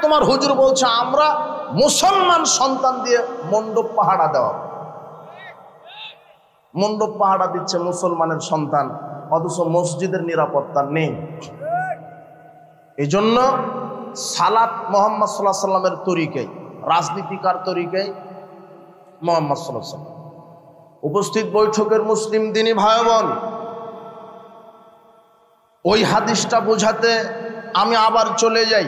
তোমার হুজুর বলছে আমরা মুসলমান সন্তান দিয়ে মণ্ডপ পাহারা দেওয়া, মণ্ডপ পাহারা দিচ্ছে মুসলমানের সন্তান, অথচ মসজিদের নিরাপত্তা নেই। এই জন্য সালাত মুহাম্মদ সাল্লাল্লাহু আলাইহি সাল্লামের তরিকায়, রাজনীতিকার তরিকায় মুহাম্মদ সাল্লাল্লাহু আলাইহি সাল্লাম। উপস্থিত বৈঠকের মুসলিম দিনী ভাই বোন, ওই হাদিসটা বোঝাতে আমি আবার চলে যাই।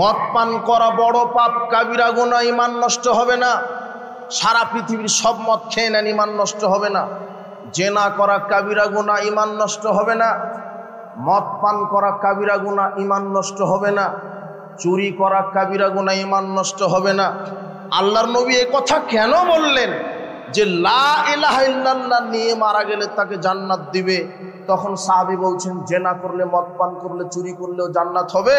মদ পান করা বড় পাপ, কাবিরা গুনাহ, ঈমান নষ্ট হবে না। সারা পৃথিবীর সব মদ খেয়ে নেন, ঈমান নষ্ট হবে না। জেনা করা কাবিরা গুনাহ, ঈমান নষ্ট হবে না। মদ পান করা কাবিরা গুনাহ, ঈমান নষ্ট হবে না। চুরি করা কাবিরা গুনাহ, ঈমান নষ্ট হবে না। আল্লাহর নবী এই কথা কেন বললেন যে লা ইলাহা ইল্লাল্লাহ নিয়ে মারা গেলে তাকে জান্নাত দিবে? তখন সাহাবী বলছেন জেনা করলে, মদ পান করলে, চুরি করলেও জান্নাত হবে।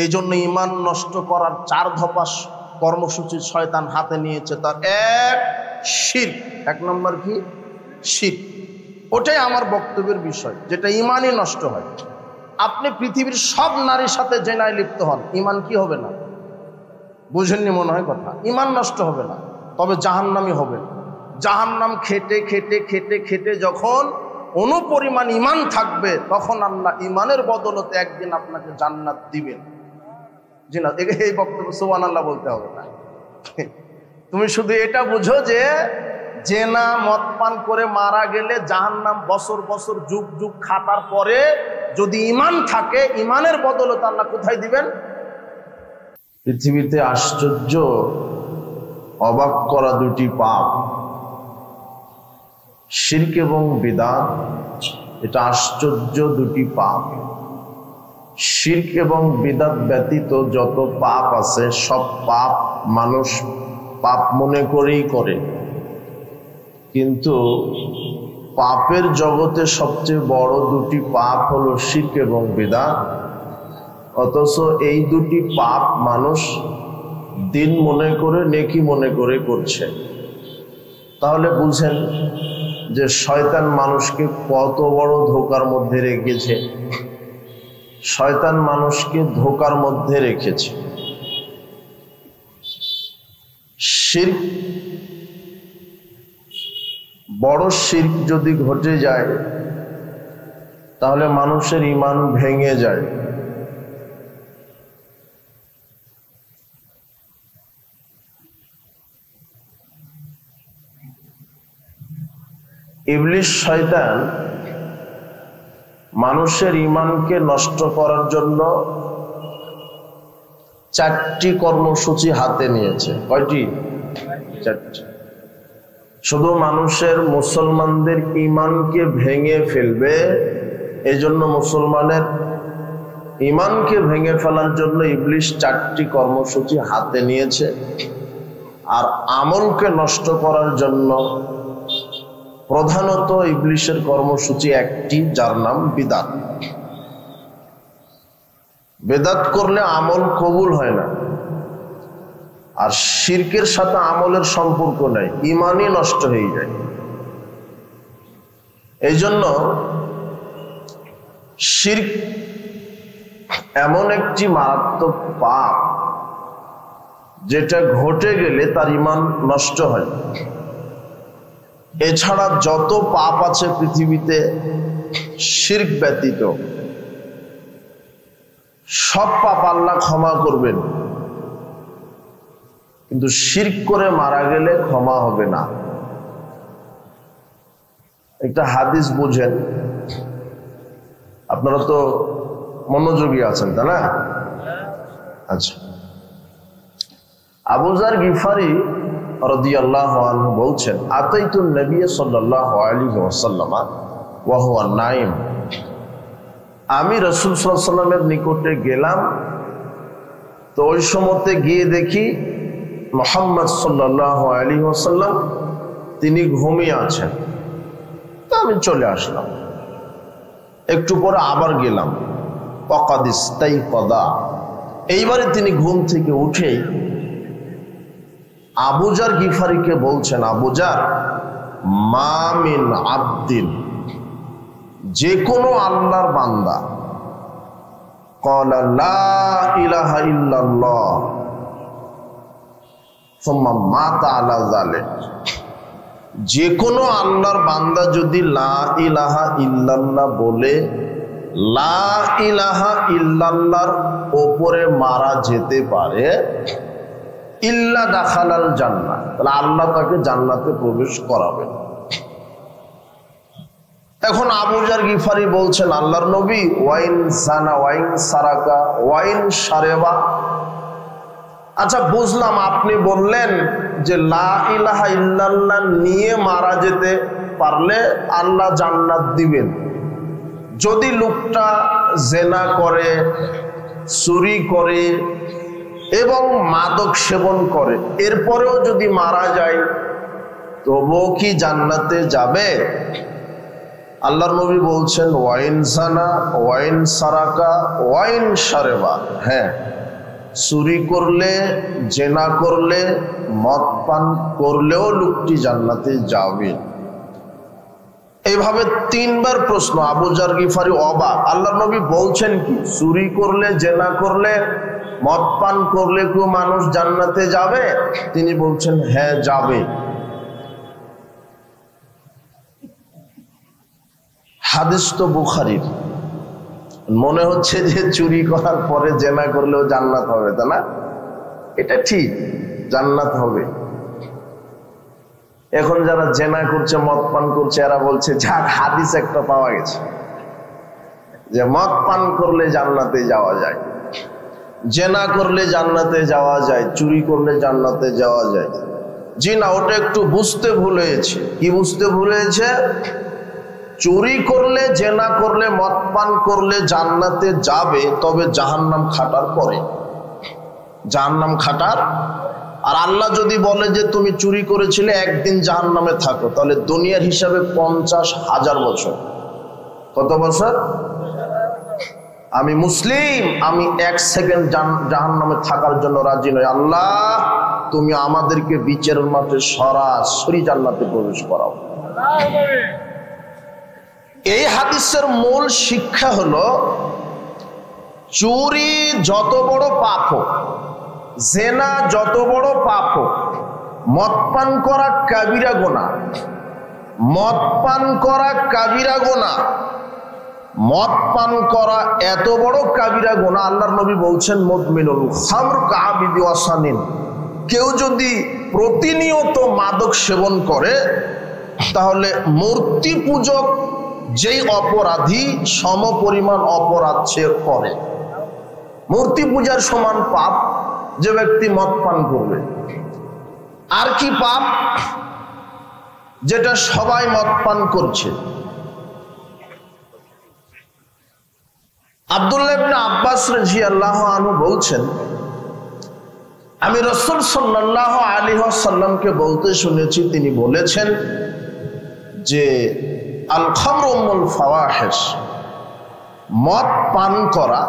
এই জন্য ঈমান নষ্ট করার 4 দফা কর্মসূচি শয়তান হাতে নিয়েছে। তার এক শিরক, 1 নম্বর কি? শিরক। ওটাই আমার বক্তব্যের বিষয়, যেটা ঈমানই নষ্ট হয়। আপনি পৃথিবীর সব নারীর সাথে জেনায় লিপ্ত হন, ঈমান কি হবে না? বুঝেননি মনে হয় কথা। ঈমান নষ্ট হবে না, তবে জাহান্নামী হবে। জাহান্নাম খেটে খেটে খেটে খেটে যখন অনুপরিমাণ ঈমান থাকবে, তখন আল্লাহ ঈমানের বদলতে একদিন আপনাকে জান্নাত দিবেন। জি না, এই বক্তব্য সুবহানাল্লাহ বলতে হবে না। তুমি শুধু এটা বুঝো যে জেনা মদ পান করে মারা গেলে জাহান্নাম বছর বছর যুগ যুগ খাটার পরে যদি ঈমান থাকে, ঈমানের বদলতে আল্লাহ কোথায় দিবেন? পৃথিবীতে আশ্চর্য, অবাক করা 2টি পাপ, শিরক এবং বিদআত। এটা আশ্চর্য 2টি পাপ। শিরক এবং বিদআত ব্যতীত যত পাপ আছে, সব পাপ মানুষ পাপ মনে করেই করে। কিন্তু পাপের জগতে সবচেয়ে বড় 2টি পাপ হলো শিরক এবং বিদআত। অথচ এই 2টি পাপ মানুষ দিন মনে করে, নেকি মনে করে করছে। তাহলে বুঝেন যে শয়তান মানুষকে কত বড় ধোঁকার মধ্যে রেখেছে। শয়তান মানুষকে ধোঁকার মধ্যে রেখেছে। শিরক, বড় শিরক যদি ঘটে যায়, তাহলে মানুষের ঈমান ভেঙে যায়। ইবলিস শয়তান মানুষের ঈমানকে নষ্ট করার জন্য 4টি কর্মসূচি হাতে নিয়েছে। কয়টি? 4টি। শুধু মানুষের, মুসলমানদের ঈমানকে ভেঙে ফেলবে। এই জন্য মুসলমানের ঈমানকে ভেঙে ফেলার জন্য ইবলিস 4টি কর্মসূচি হাতে নিয়েছে। আর আমলকে নষ্ট করার জন্য প্রধানত ইবলিসের কর্মসূচি একটি, যার নাম বিদআত। বিদআত করলে আমল কবুল হয় না। আর শিরকের সাথে আমলের সম্পর্ক নাই, ঈমানই নষ্ট হয়ে যায়। এই জন্য শিরক এমন একটি মারাত্মক পাপ, যেটা ঘটে গেলে তার ঈমান নষ্ট হয়। এছাড়া যত পাপ আছে পৃথিবীতে শিরক ব্যতীত, সব পাপ আল্লাহ ক্ষমা করবেন, কিন্তু শিরক করে মারা গেলে ক্ষমা হবে না। একটা হাদিস বুঝেন, আপনারা তো মনোযোগী আছেন, তাই না? আচ্ছা, আবু যার গিফারি রাদিয়াল্লাহু আনহু বলছেন, আতাইতুন নবী সাল্লাল্লাহু আলাইহি ওয়াসাল্লাম ওয়া হুয়া নাইম। আমি রাসূল সাল্লাল্লাহু আলাইহি ওয়াসাল্লামের নিকটে গেলাম, তো ওই সময়তে গিয়ে দেখি মুহাম্মদ সাল্লাল্লাহু আলাইহি ওয়াসাল্লাম তিনি ঘুমিয়ে আছেন। তো আমি চলে আসলাম। একটু পরে আবার গেলাম, ওয়াকাদ ইস্তাইকাযা। এইবারে তিনি ঘুম থেকে উঠেই আবু যার গিফারিকে বলছেন, আবু যার, মা মিন আবদিন, যে কোনো আল্লাহর বান্দা ক্বালা লা ইলাহা ইল্লাল্লাহ সুম্মা মাতা আলা যালিক। যে কোনো আল্লাহর বান্দা যদি লা ইলাহা ইল্লাল্লাহ বলে লা ইলাহা ইল্লাল্লাহর উপরে মারা যেতে পারে, ইল্লা দাখালাল জান্নাহ, তাহলে আল্লাহ তাকে জান্নাতে প্রবেশ করাবেন। এখন আবু যার গিফারি বলছেন, আল্লাহর নবী, ওয়াইন জানা ওয়াইন সারাকা ওয়াইন শারেবা। আচ্ছা বুঝলাম, আপনি বললেন যে লা ইলাহা ইল্লাল্লাহ নিয়ে মারা যেতে পারলে আল্লাহ জান্নাত দিবেন। যদি লোকটা জেনা করে, চুরি করে এবং মাদক সেবন করে, এরপরেও যদি মারা যায় তবুও কি জান্নাতে যাবে? আল্লাহর নবী বলছেন, ওয়াইন জানা ওয়াইন সারাকা ওয়াইন শারেবা। হ্যাঁ, চুরি করলে, জেনা করলে, মদ পান করলেও লোকটি জান্নাতে যাবে। এইভাবে তিনবার প্রশ্ন। আবু যার গিফারি অবাক, আল্লাহর নবী বলছেন কি চুরি করলে, জেনা করলে, মদ পান করলে কেউ মানুষ জান্নাতে যাবে? তিনি বলছেন হ্যাঁ যাবে। হাদিস তো বুখারীর। মনে হচ্ছে যে চুরি করার পরে জেনা করলেও জান্নাত হবে, তা না? এটা ঠিক, জান্নাত হবে। এখন যারা জেনা করছে, মদ পান করছে, এরা বলছে যাক হাদিস একটা পাওয়া গেছে যে মদ পান করলে জান্নাতে যাওয়া যায়, জেনা করলে জান্নাতে যাওয়া যায়, চুরি করলে জান্নাতে যাওয়া যায়। জি না, ওটা একটু বুঝতে ভুল হয়েছে। কি বুঝতে ভুল হয়েছে? চুরি করলে, জেনা করলে, মদ পান করলে জান্নাতে যাবে, তবে জাহান্নাম খাটার পরে। জাহান্নাম খাটার। আর আল্লাহ যদি বলে যে তুমি চুরি করেছিলে, একদিন জাহান্নামে থাকো, তাহলে দুনিয়ার হিসাবে 50,000 বছর। কত বছর? আমি মুসলিম, আমি 1 সেকেন্ড জাহান্নামে থাকার জন্য রাজি নই। আল্লাহ তুমি আমাদেরকে বিচারের মাঠে সরাসরি জান্নাতে প্রবেশ করাও। এই হাদিসের মূল শিক্ষা হলো, চুরি যত বড় পাপ হোক, জেনা যত বড় পাপ হোক, মদ পান করা কাবিরা গুনাহ, মদ পান করা কাবিরা গুনাহ, মদ পান করা এত বড় কাবিরা গুনাহ। আল্লাহর নবী বলছেন, মুদমিনুল খামর কাআবিদি ওয়াসানিন। কেউ যদি প্রতিনিয়ত মাদক সেবন করে, তাহলে মূর্তি পূজক যেই অপরাধী সমপরিমাণ অপরাধ সে করে। মূর্তি পূজার সমান পাপ যে ব্যক্তি মদ পান করবে। আর কি পাপ? যেটা সবাই মদ পান করছে। আব্দুল্লাহ ইবনে আব্বাস রাদিয়াল্লাহু আনহু বলছেন, আমি রাসূল সাল্লাল্লাহু আলাইহি ওয়াসাল্লামকে বলতে শুনেছি, তিনি বলেছেন যে আল খামরু উম্মুল ফাওয়াহিশ, মদ পান করা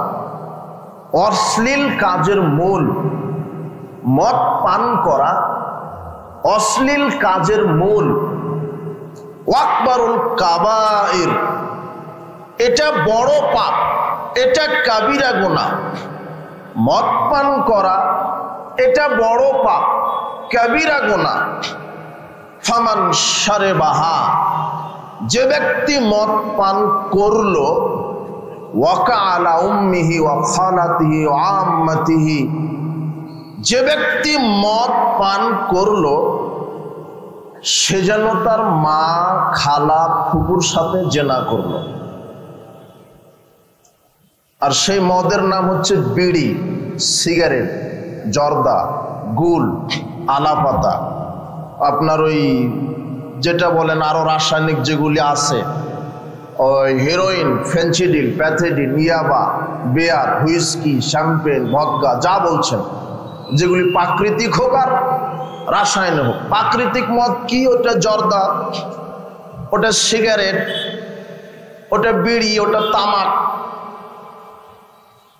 অশ্লীল কাজের মূল। মদ পান করা অশ্লীল কাজের মূল। ওয়াকবারুল কাবাইর, এটা বড় পাপ, এটা কাবিরা গুনাহ। মদ পান করা এটা বড় পাপ, কাবিরা গুনাহ। ফামান শারেবাহা, যে ব্যক্তি মদ পান করলো, ওয়াকা আলা উম্মিহি ওয়া খালাতিহি ওয়া আম্মাতিহি, যে ব্যক্তি মদ পান করলো সে যেন তার মা, খালা, ফুফুর সাথে জেনা করলো। আর সেই মদের নাম হচ্ছে বিড়ি, সিগারেট, জর্দা, গুল, আলাপাতা, আপনার ওই যেটা বলেন আরো রাসায়নিক যেগুলি আছে, ওই হেরোইন, ফেন্সিডিল, প্যাথেডিন, ইয়াবা, বিয়ার, হুইস্কি, শ্যাম্পেন, ভদকা, যা বলছেন, যেগুলি প্রাকৃতিক হোক আর রাসায়নিক হোক। প্রাকৃতিক মদ কি? ওটা জর্দা, ওটা সিগারেট, ওটা বিড়ি, ওটা তামাক,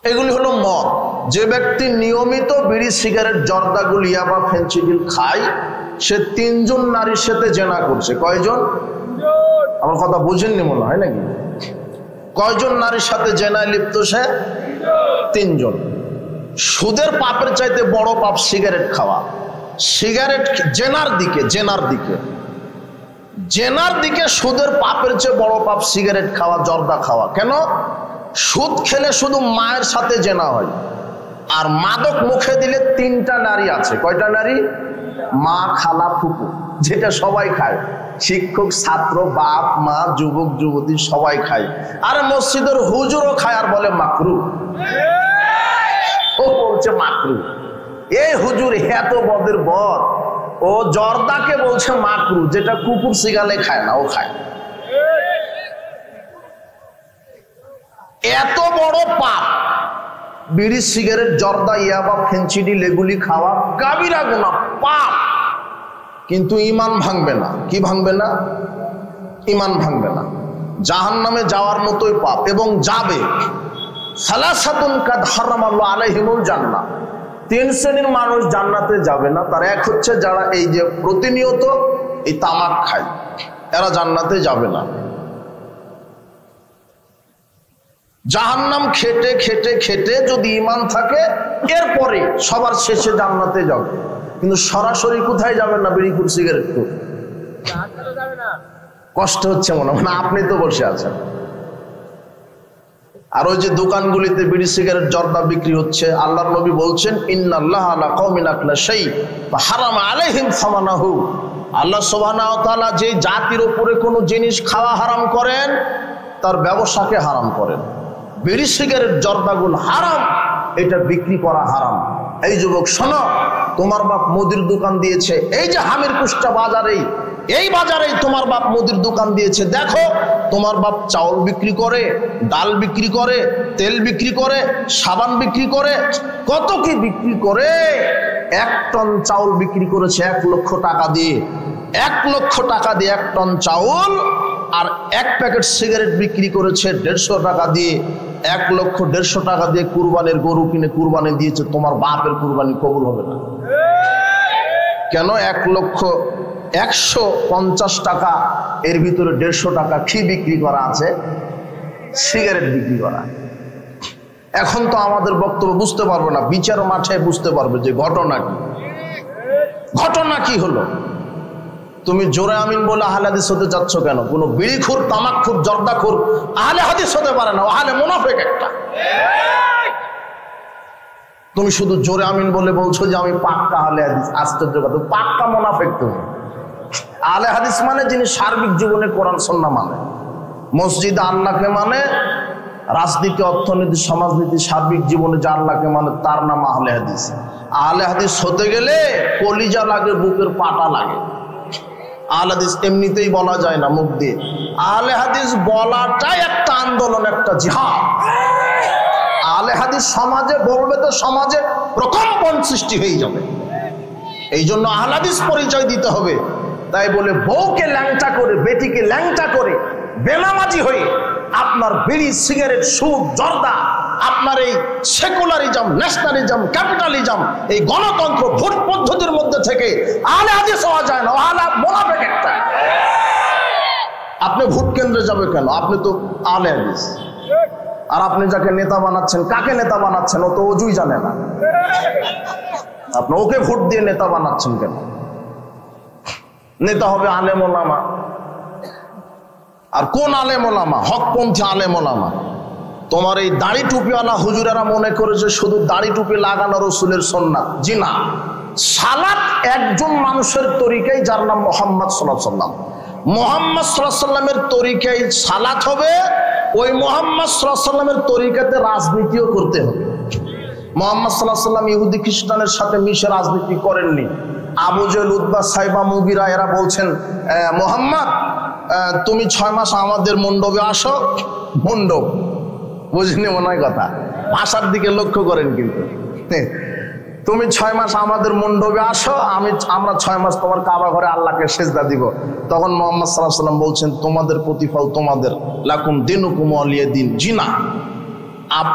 এগুলি হলো মদ। যে ব্যক্তি নিয়মিত বিড়ি, সিগারেট, জর্দাগুলো, ইয়াবা, ফেন্সিডিল খায়, সে 3 জন নারীর সাথে জেনা করছে। কয়জন? আমার কথা বুঝেননি মনে হয় নাকি? কয়জন নারীর সাথে জেনায় লিপ্ত সে? তিনজন। সুদের পাপের চাইতে বড় পাপ সিগারেট খাওয়া। সিগারেট জেনার দিকে সুদের পাপের চেয়ে বড় পাপ সিগারেট খাওয়া, জর্দা খাওয়া। কেন? সুদ খেলে শুধু মায়ের সাথে জেনা হয়, আর মাদক মুখে দিলে তিনটা নারী আছে। কয়টা নারী? মা, খালা, ফুপু, যেটা সবাই খায়। শিক্ষক, ছাত্র, বাপ, মা, যুবক, যুবতী সবাই খায়। আর মসজিদের হুজুরও খায় আর বলে মাকরু। ও বলছে মাকরু। এই হুজুর এত বদের বদ, ও জর্দাকে বলছে মাকরু, যেটা কুকুর সিগালে খায় না, ও খায়। এত বড় পাপ বিড়ি, সিগারেট, জর্দা, ইয়াবা, ফেন্সিডি, লেগুলি খাওয়া কাবিরা গুনাহ, পাপ। কিন্তু ঈমান ভাঙবে না। কি ভাঙবে না? ঈমান ভাঙবে না। জাহান্নামে যাওয়ার মতোই পাপ, এবং যাবে। সালাসাতুন কাদ হারামাল্লাহু আলাইহিমুল জান্নাহ। তিন শ্রেণীর মানুষ জান্নাতে যাবে না। তার এক হচ্ছে যারা এই যে প্রতিনিয়ত এই তামাক খায়, এরা জান্নাতে যাবে না। জাহান্নাম খেটে খেটে খেটে যদি ঈমান থাকে, এরপরে সবার শেষে জান্নাতে যাবে। কিন্তু সরাসরি কোথায় যাবেন না? বিড়ি, কুড়ি, সিগারেট করে। কষ্ট হচ্ছে মনে হয়, আপনি তো বসে আছেন। আর ওই যে দোকানগুলিতে বিড়ি, সিগারেট, জর্দা বিক্রি হচ্ছে, আল্লাহর নবী বলছেন ইন্নাল্লাহা আলা কওমিন আকলা শাই ওয়া হারামা আলাইহিম সামানাহু। আল্লাহ সুবহানাহু ওয়া তাআলা যে জাতির উপরে কোনো জিনিস খাওয়া হারাম করেন, তার ব্যবসাকে হারাম করেন। বিড়ি, সিগারেট, জর্দাগুলো হারাম, এটা বিক্রি করা হারাম। এই যুবক শোনো, তোমার বাপ মুদির দোকান দিয়েছে, এই যে হামির কুষ্টা বাজারেই, এই বাজারেই তোমার বাপ মুদির দোকান দিয়েছে। দেখো, তোমার বাপ চাউল বিক্রি করে, ডাল বিক্রি করে, তেল বিক্রি করে, সাবান বিক্রি করে, কত কি বিক্রি করে। 1 টন চাউল বিক্রি করেছে 1 লক্ষ টাকা দিয়ে। 1 লক্ষ টাকা দিয়ে 1 টন চাউল। আর 1 প্যাকেট সিগারেট বিক্রি করেছে 150 টাকা দিয়ে। 1 লক্ষ 150 টাকা দিয়ে কুরবানির গরু কিনে কুরবানি দিয়েছে। তোমার বাপের কুরবানি কবুল হবে না। কেন? 1 লক্ষ 150 টাকা, এর ভিতরে 150 টাকা কি বিক্রি করা আছে? সিগারেট বিক্রি করা। এখন তো আমাদের বক্তব্য বুঝতে পারবে না, বিচার মাঠে বুঝতে পারবে যে ঘটনা কি হলো। তুমি জোরে আমিন বলে আহলে হাদিস হতে যাচ্ছ কেন? কোন বিড়িখোর, তামাকখোর, জর্দাখোর আহলে হাদিস হতে পারে না, আহলে মুনাফিক একটা। তুমি শুধু জোরে আমিন বলে বলছো যে আমি পাক্কা আহলে হাদিস। আশ্চর্য কথা, পাক্কা মুনাফিক তুমি। আহলে হাদিস মানে যিনি সার্বিক জীবনে কোরআন সুন্নাহ মানে, মসজিদে আল্লাহকে মানে, রাজনীতি, অর্থনীতি, সমাজনীতি, সার্বিক জীবনে যে আল্লাহকে মানে, তার নাম আহলে হাদিস। আহলে হাদিস হতে গেলে কলিজা লাগে, বুকের পাটা লাগে। আহলে হাদিস এমনিতেই বলা যায় না মুখ দিয়ে। আহলে হাদিস বলাটাই একটা আন্দোলন, একটা জিহাদ। আহলে হাদিস সমাজে বলবে তো সমাজে প্রকম্পন সৃষ্টি হয়ে যাবে। এই জন্য আহলে হাদিস পরিচয় দিতে হবে। তাই বলে বউকে ল্যাংটা করে, বেটিকে ল্যাংটা করে, বেনামাজি হয়ে আপনার বিড়ি, সিগারেট, সুদ, জর্দা, আপনার এই সেকুলারিজম, ন্যাশনালিজম, ক্যাপিটালিজম, এই গণতন্ত্র, ভোট পদ্ধতির মধ্যে থেকে আহলে হাদিস হওয়া যায় না। আহলে মুনাফিক একটা। আপনি ভোট কেন্দ্রে যাবে কেন? আপনি তো আহলে হাদিস। আর আপনি যাকে নেতা বানাচ্ছেন, কাকে নেতা বানাচ্ছেন? ও তো অজুই জানে না। আপনি ওকে ভোট দিয়ে নেতা বানাচ্ছেন কেন? নেতা হবে আলেম ওলামা। আর কোন আলেম ওলামা? হকপন্থী আলেম ওলামা। তোমার এই দাড়ি টুপিওয়ালা হুজুরেরা মনে করেছে শুধু দাড়ি টুপি লাগানো রসুলের সুন্নাত। জি না, সালাত একজন মানুষের তরিকায়, যার নাম মুহাম্মদ সাল্লাল্লাহু আলাইহি ওয়াসাল্লাম। মুহাম্মদ সাল্লাল্লাহু আলাইহি ওয়াসাল্লামের তরিকায় সালাত হবে, ওই মুহাম্মদ সাল্লাল্লাহু আলাইহি ওয়াসাল্লামের তরিকাতে রাজনীতিও করতে হবে। মুহাম্মদ সাল্লাল্লাহু আলাইহি ওয়াসাল্লাম ইহুদি খ্রিস্টানের সাথে মিশে রাজনীতি করেননি। আবু জেহেল, উতবা, সাইবা, মুগিরা এরা বলছেন, মুহাম্মদ তুমি 6 মাস আমাদের মণ্ডপে আসো। মণ্ডপ বুঝিনি মনে হয় কথা, ভাষার দিকে লক্ষ্য করেন। কিন্তু তুমি 6 মাস আমাদের মণ্ডপে আসো, আমরা 6 মাস তোমার কাবা ঘরে আল্লাহকে সেজদা দিব। তখন মুহাম্মদ সাল্লাল্লাহু আলাইহি ওয়াসাল্লাম বলছেন, তোমাদের প্রতিফল তোমাদের, লাকুম দিনুকুম ওয়ালিয়া দিন। জি না।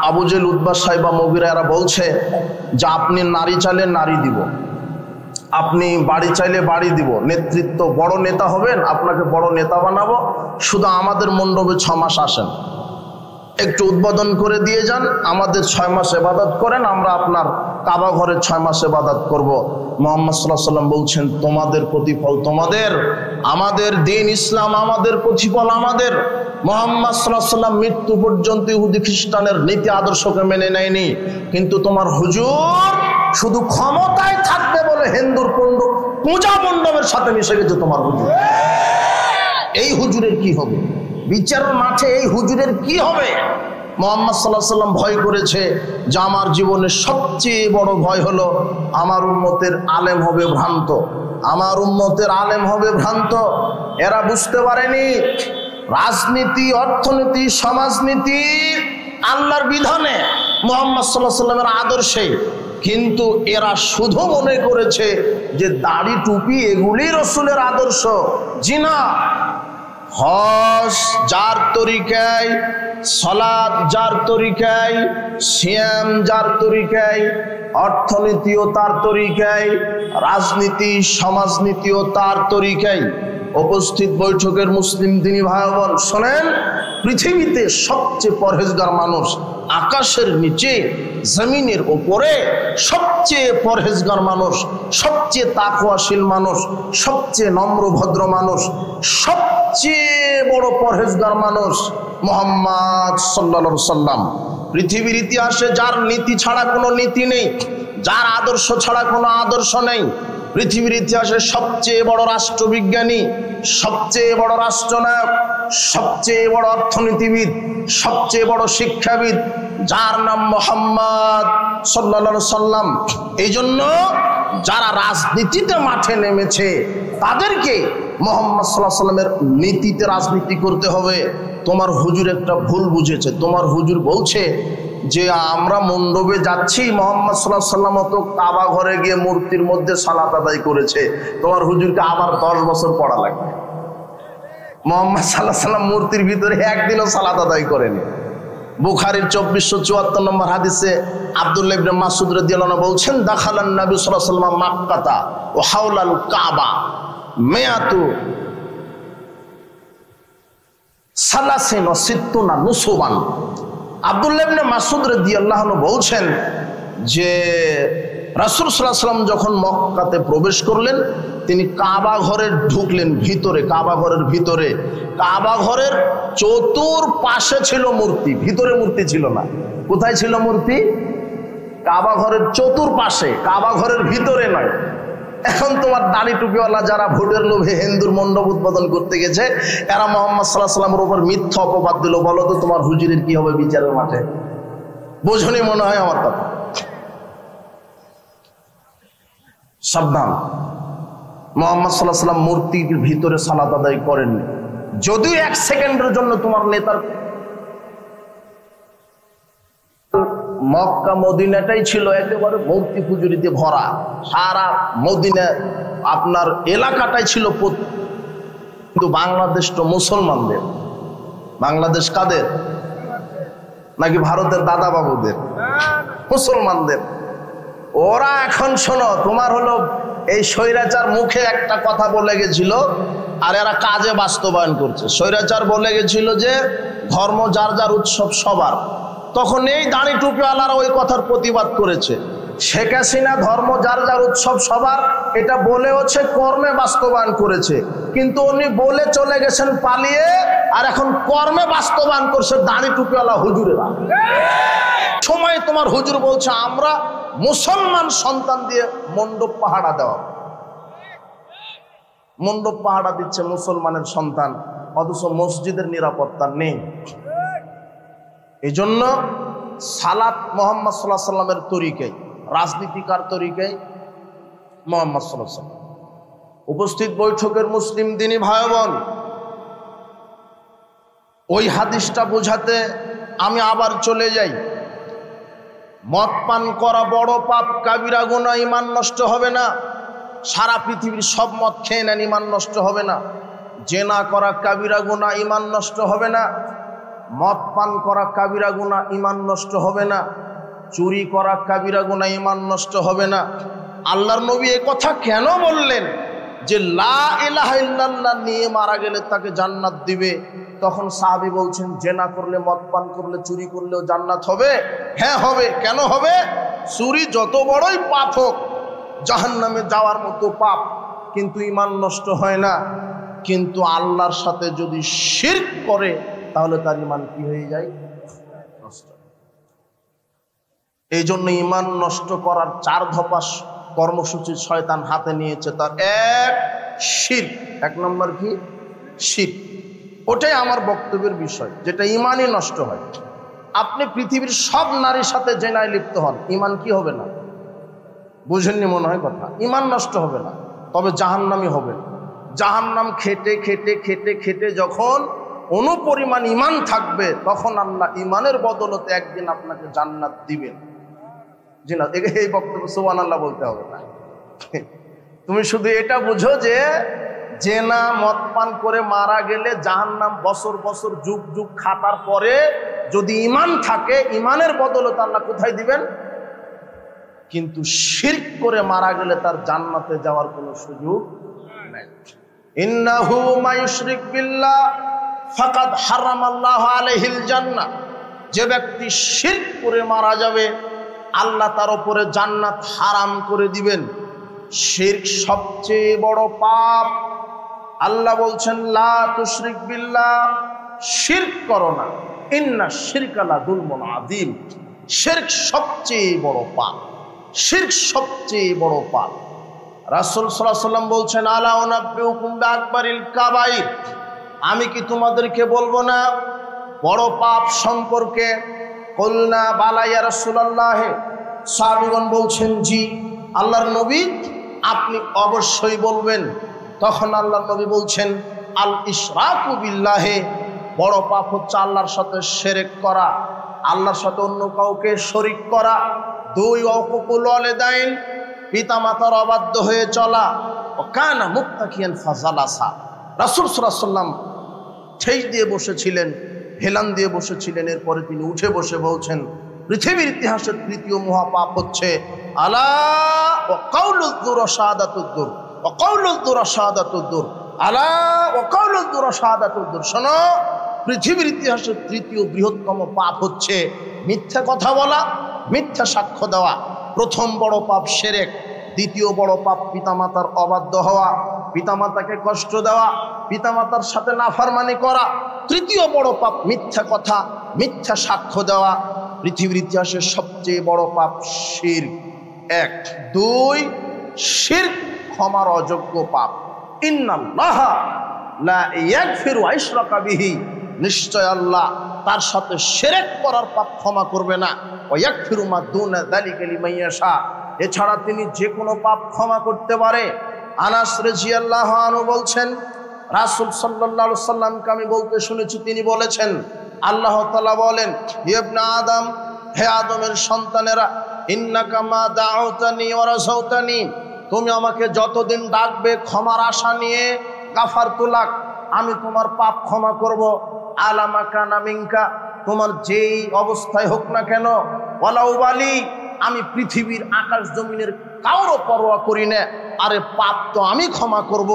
আবু জেহেল, উতবা, সাইবা, মুগিরা এরা বলছে যে আপনি নারী চাইলে নারী দিব, আপনি বাড়ি চাইলে বাড়ি দিব, নেতৃত্ব, বড় নেতা হবেন, আপনাকে বড় নেতা বানাবো, শুধু আমাদের মণ্ডপে 6 মাস আসেন। একটু উদ্বোধন করে দিয়ে যান, আমাদের 6 মাস ইবাদত করেন, আমরা আপনার কাবা ঘরে 6 মাস ইবাদত করব। মুহাম্মদ সাল্লাল্লাহু আলাইহি ওয়াসাল্লাম বলছেন, তোমাদের প্রতিফল তোমাদের, আমাদের দ্বীন ইসলাম আমাদের, প্রতিফল আমাদের। মুহাম্মদ সাল্লাল্লাহু আলাইহি ওয়াসাল্লাম মৃত্যু পর্যন্ত ইহুদি খ্রিস্টানের নীতি আদর্শকে মেনে নেয়নি, কিন্তু তোমার হুজুর শুধু ক্ষমতায় থাকবে বলে হিন্দুর পূজা মণ্ডপের সাথে মিশে গেছে তোমার হুজুর। এই হুজুরের কি হবে? বিচারের মাঠে এই হুজুরের কি হবে? মুহাম্মদ সাল্লাল্লাহু আলাইহি ওয়াসাল্লাম ভয় করেছে যে আমার জীবনের সবচেয়ে বড় ভয় হলো আমার উম্মতের আলেম হবে ভ্রান্ত, আমার উম্মতের আলেম হবে ভ্রান্ত। এরা বুঝতে পারেনি রাজনীতি, অর্থনীতি, সমাজনীতি আল্লাহর বিধানে, মুহাম্মদ সাল্লাল্লাহু আলাইহি ওয়াসাল্লামের আদর্শে, কিন্তু এরা শুধু মনে করেছে যে দাড়ি টুপি এগুলি রসুলের আদর্শ। জি না, হজ যার তরিকায়, সালাত যার তরিকায়, সিয়াম যার তরিকায়, অর্থনীতিও তার তরিকায়, রাজনীতি সমাজনীতিও তার তরিকায়। উপস্থিত বৈঠকের মুসলিম দিনী ভাই বোন শোনেন, পৃথিবীতে সবচেয়ে পরহেজগার মানুষ, আকাশের নিচে জমিনের উপরে সবচেয়ে পরহেজগার মানুষ, সবচেয়ে তাকওয়াশীল মানুষ, সবচেয়ে নম্র ভদ্র মানুষ, সবচেয়ে বড় পরহেজগার মানুষ মুহাম্মদ সাল্লাল্লাহু আলাইহি ওয়াসাল্লাম। পৃথিবীর ইতিহাসে যার নীতি ছাড়া কোনো নীতি নেই, যার আদর্শ ছাড়া কোনো আদর্শ নেই। পৃথিবীর ইতিহাসে সবচেয়ে বড় রাষ্ট্রবিজ্ঞানী, সবচেয়ে বড় রাষ্ট্রনায়ক, সবচেয়ে বড় অর্থনীতিবিদ, সবচেয়ে বড় শিক্ষাবিদ, যার নাম মুহাম্মদ সাল্লাল্লাহু আলাইহি ওয়াসাল্লাম। এই জন্য যারা রাজনীতিতে মাঠে নেমেছে তাদেরকে মুহাম্মদ সাল্লাল্লাহু আলাইহি ওয়াসাল্লামের নীতিতে রাজনীতি করতে হবে। তোমার হুজুর একটা ভুল বুঝেছে। তোমার হুজুর বলছে যে আমরা মণ্ডপে যাচ্ছি, মুহাম্মদ সাল্লাল্লাহু আলাইহি ওয়াসাল্লাম তো কাবা ঘরে গিয়ে মূর্তির মধ্যে সালাত আদায় করেছে, তোমার হুজুরকে আবার 10 বছর পড়া লাগবে। মুহাম্মদ সাল্লাল্লাহু আলাইহি ওয়াসাল্লাম মূর্তির ভিতরে একদিনও সালাত আদায় করেনি। বুখারীর 2474 নম্বর হাদিসে আব্দুল্লাহ ইবনে মাসউদ রাদিয়াল্লাহু আনহু বলছেন, দাখালান নবী সাল্লাল্লাহু আলাইহি ওয়াসাল্লাম মক্কাতা ওয়া হাওলাল কাবা মিয়াতু সালাসিন ওয়া সিত্তুনা নুসুবান। আব্দুল্লাহ ইবনে মাসউদ রাদিয়াল্লাহু আনহু বলছেন যে রাসূল সাল্লাল্লাহু আলাইহি ওয়াসাল্লাম যখন মক্কাতে প্রবেশ করলেন, তিনি কাবা ঘরে ঢুকলেন ভিতরে। কাবা ঘরের ভিতরে, কাবা ঘরের চতুর্পাশে ছিল মূর্তি, ভিতরে মূর্তি ছিল না। কোথায় ছিল মূর্তি? কাবা ঘরের চতুর্পাশে, কাবা ঘরের ভিতরে নয়। এখন তোমার দাড়ি টুপিওয়ালা যারা ভোটের লোভে হিন্দুর মণ্ডপ উদ্বোধন করতে গেছে, এরা মুহাম্মদ সাল্লাল্লাহু আলাইহি ওয়াসাল্লামের উপর মিথ্যা অপবাদ দিল। বলো তো তোমার হুজুরের কি হবে বিচারের মাঠে? বোঝনি মনে হয় আমার কথা? সাবধান। মুহাম্মদ সাল্লাল্লাহু আলাইহি ওয়াসাল্লাম মূর্তির ভিতরে সালাত আদায় করেননি। যদিও 1 সেকেন্ডের জন্য তোমার নেতার মক্কা মদিনাটাই ছিল একেবারে মূর্তি পূজনীতে ভরা, সারা মদিনা আপনার এলাকাটাই ছিল। কিন্তু বাংলাদেশ তো মুসলমানদের। বাংলাদেশ কাদের? নাকি ভারতের দাদা বাবুদের? মুসলমানদের। ওরা এখন শোনো, তোমার হলো এই স্বৈরাচার মুখে একটা কথা বলে গেছিল আর এরা কাজে বাস্তবায়ন করছে। স্বৈরাচার বলে গেছিল যে ধর্ম যার যার উৎসব সবার, তখন এই দাড়ি টুপিওয়ালারা ওই কথার প্রতিবাদ করেছে। শেখ হাসিনা ধর্ম যার যার উৎসব সবার এটা বলেওছে, কর্মে বাস্তবায়ন করেছে, কিন্তু উনি বলে চলে গেছেন পালিয়ে, আর এখন কর্মে বাস্তবায়ন করছে দাড়ি টুপিওয়ালা হুজুরেরা। সময় তোমার হুজুর বলছে আমরা মুসলমান সন্তান দিয়ে মণ্ডপ পাহারা দেওয়া, মণ্ডপ পাহারা দিচ্ছে মুসলমানের সন্তান, অথচ মসজিদের নিরাপত্তা নেই। এই জন্য সালাত মুহাম্মদ সাল্লাল্লাহু আলাইহি ওয়াসাল্লামের তরিকায়, রাজনীতিকার তরিকায় মুহাম্মদ সাল্লাল্লাহু আলাইহি ওয়াসাল্লাম। উপস্থিত বৈঠকের মুসলিম দিনী ভাই বোন, ওই হাদিসটা বোঝাতে আমি আবার চলে যাই। মদ পান করা বড় পাপ, কাবিরা গুনাহ, ঈমান নষ্ট হবে না। সারা পৃথিবীর সব মদ খেয়ে নেন, ঈমান নষ্ট হবে না। জেনা করা কাবিরা গুনাহ, ঈমান নষ্ট হবে না। মদ পান করা কাবিরা গুনাহ, ঈমান নষ্ট হবে না। চুরি করা কাবিরা গুনাহ, ঈমান নষ্ট হবে না। আল্লাহর নবী এই কথা কেন বললেন যে লা ইলাহা ইল্লাল্লাহ নিয়ে মারা গেলে তাকে জান্নাত দিবে, তখন সাহাবী বলছেন, জেনা করলে, মদ পান করলে, চুরি করলেও জান্নাত হবে? হ্যাঁ হবে। কেন হবে? চুরি যত বড়ই পাপ হোক, জাহান্নামে যাওয়ার মতো পাপ, কিন্তু ঈমান নষ্ট হয় না। কিন্তু আল্লাহর সাথে যদি শিরক করে তাহলে তার ঈমান কি হয়ে যায়? নষ্ট। এই জন্য ঈমান নষ্ট করার 4 দফা কর্মসূচি শয়তান হাতে নিয়েছে। তার এক, শিরক। 1 নম্বর কি? শিরক। ওটাই আমার বক্তব্যের বিষয়, যেটা ঈমানই নষ্ট হয়। আপনি পৃথিবীর সব নারীর সাথে জেনায় লিপ্ত হন, ঈমান কি হবে না? বুঝেননি মনে হয় কথা। ঈমান নষ্ট হবে না, তবে জাহান্নামী হবে। জাহান্নাম খেটে খেটে খেটে খেটে যখন অনুপরিমাণ ঈমান থাকবে, তখন আল্লাহ ঈমানের বদলতে একদিন আপনাকে জান্নাত দিবেন। জি না, এই বক্তব্য সুবহানাল্লাহ বলতে হবে না। তুমি শুধু এটা বুঝো যে জেনা মদ পান করে মারা গেলে জাহান্নাম বছর বছর যুগ যুগ খাটার পরে যদি ঈমান থাকে, ঈমানের বদলতে আল্লাহ কোথায় দিবেন? কিন্তু শিরক করে মারা গেলে তার জান্নাতে যাওয়ার কোনো সুযোগ নেই। ইন্নাহু মায়ুশরিক বিল্লাহ ফাকাদ হারামাল্লাহু আলাইহিল জান্নাহ। যে ব্যক্তি শিরক করে মারা যাবে, আল্লাহ তার উপরে জান্নাত হারাম করে দিবেন। শিরক সবচেয়ে বড় পাপ। আল্লাহ বলছেন, লা তুশরিক বিল্লাহ, শিরক করো না। ইন্না শিরকা লাযুলমুন আযীম। শিরক সবচেয়ে বড় পাপ। শিরক সবচেয়ে বড় পাপ। রাসূল সাল্লাল্লাহু আলাইহি ওয়াসাল্লাম বলছেন, আলা উনাব্বিউকুম বিআকবারিল কাবাইর। আমি কি তোমাদেরকে বলবো না বড় পাপ সম্পর্কে? কুলনা বালা ইয়া রাসূলুল্লাহ। সাহাবীগণ বলছেন, জি আল্লাহর নবী, আপনি অবশ্যই বলবেন। তখন আল্লাহর নবী বলছেন, আল ইশরাকু বিল্লাহি। বড় পাপ হচ্ছে আল্লাহর সাথে শিরক করা, আল্লাহর সাথে অন্য কাউকে শরীক করা। 2 উকুকুল ওয়ালিদাইন, পিতা মাতার অবাধ্য হয়ে চলা। ও কানা মুত্তাকিয়ান ফাজালাসা। রাসূল সাল্লাল্লাহু আলাইহি ওয়াসাল্লাম ঠেস দিয়ে বসেছিলেন, হেলান দিয়ে বসেছিলেন। এরপরে তিনি উঠে বসে বলছেন, পৃথিবীর ইতিহাসের 3য় মহাপাপ হচ্ছে আলা ওয়া কাউলুদ দুর শাহাদাতুদ দুর, ওয়া কাউলুদ দুর শাহাদাতুদ দুর, আলা ওয়া কাউলুদ দুর শাহাদাতুদ দুর। শোনো, পৃথিবীর ইতিহাসের 3য় বৃহত্তম পাপ হচ্ছে মিথ্যা কথা বলা, মিথ্যা সাক্ষ্য দেওয়া। প্রথম বড় পাপ শিরক। 2য় বড় পাপ পিতামাতার অবাধ্য হওয়া, পিতামাতাকে কষ্ট দেওয়া, পিতামাতার সাথে নাফরমানি করা। 3য় বড় পাপ মিথ্যা কথা, মিথ্যা সাক্ষ্য দেওয়া। পৃথিবীর ইতিহাসের সবচেয়ে বড় পাপ শিরক। 1। 2, শিরক ক্ষমার অযোগ্য পাপ। ইন্নাল্লাহা লা ইয়াগফিরু আশরাকা বিহি। নিশ্চয় আল্লাহ তার সাথে শিরক করার পাপ ক্ষমা করবে না। ওয়া ইয়াগফিরু মা দুনা যালিকা লিমান ইয়াশা। এছাড়া তিনি যে কোনো পাপ ক্ষমা করতে পারে। আনাস রাদিয়াল্লাহু আনহু বলছেন, রাসূল সাল্লাল্লাহু আলাইহি ওয়াসাল্লামকে আমি বলতে শুনেছি, তিনি বলেছেন, আল্লাহ তাআলা বলেন, ইবনে আদম, হে আদমের সন্তানেরা, ইন্নাকা মা দাউতানি ওয়া রাজাউতানি। তুমি আমাকে যতদিন ডাকবে ক্ষমার আশা নিয়ে, গাফারতু লাক, আমি তোমার পাপ ক্ষমা করব। আলামা কানা মিনকা, তোমার যেই অবস্থায় হোক না কেন। ওয়ালা উবালি, আমি পৃথিবীর আকাশ জমিনের কারো পরোয়া করি না। আরে পাপ তো আমি ক্ষমা করব,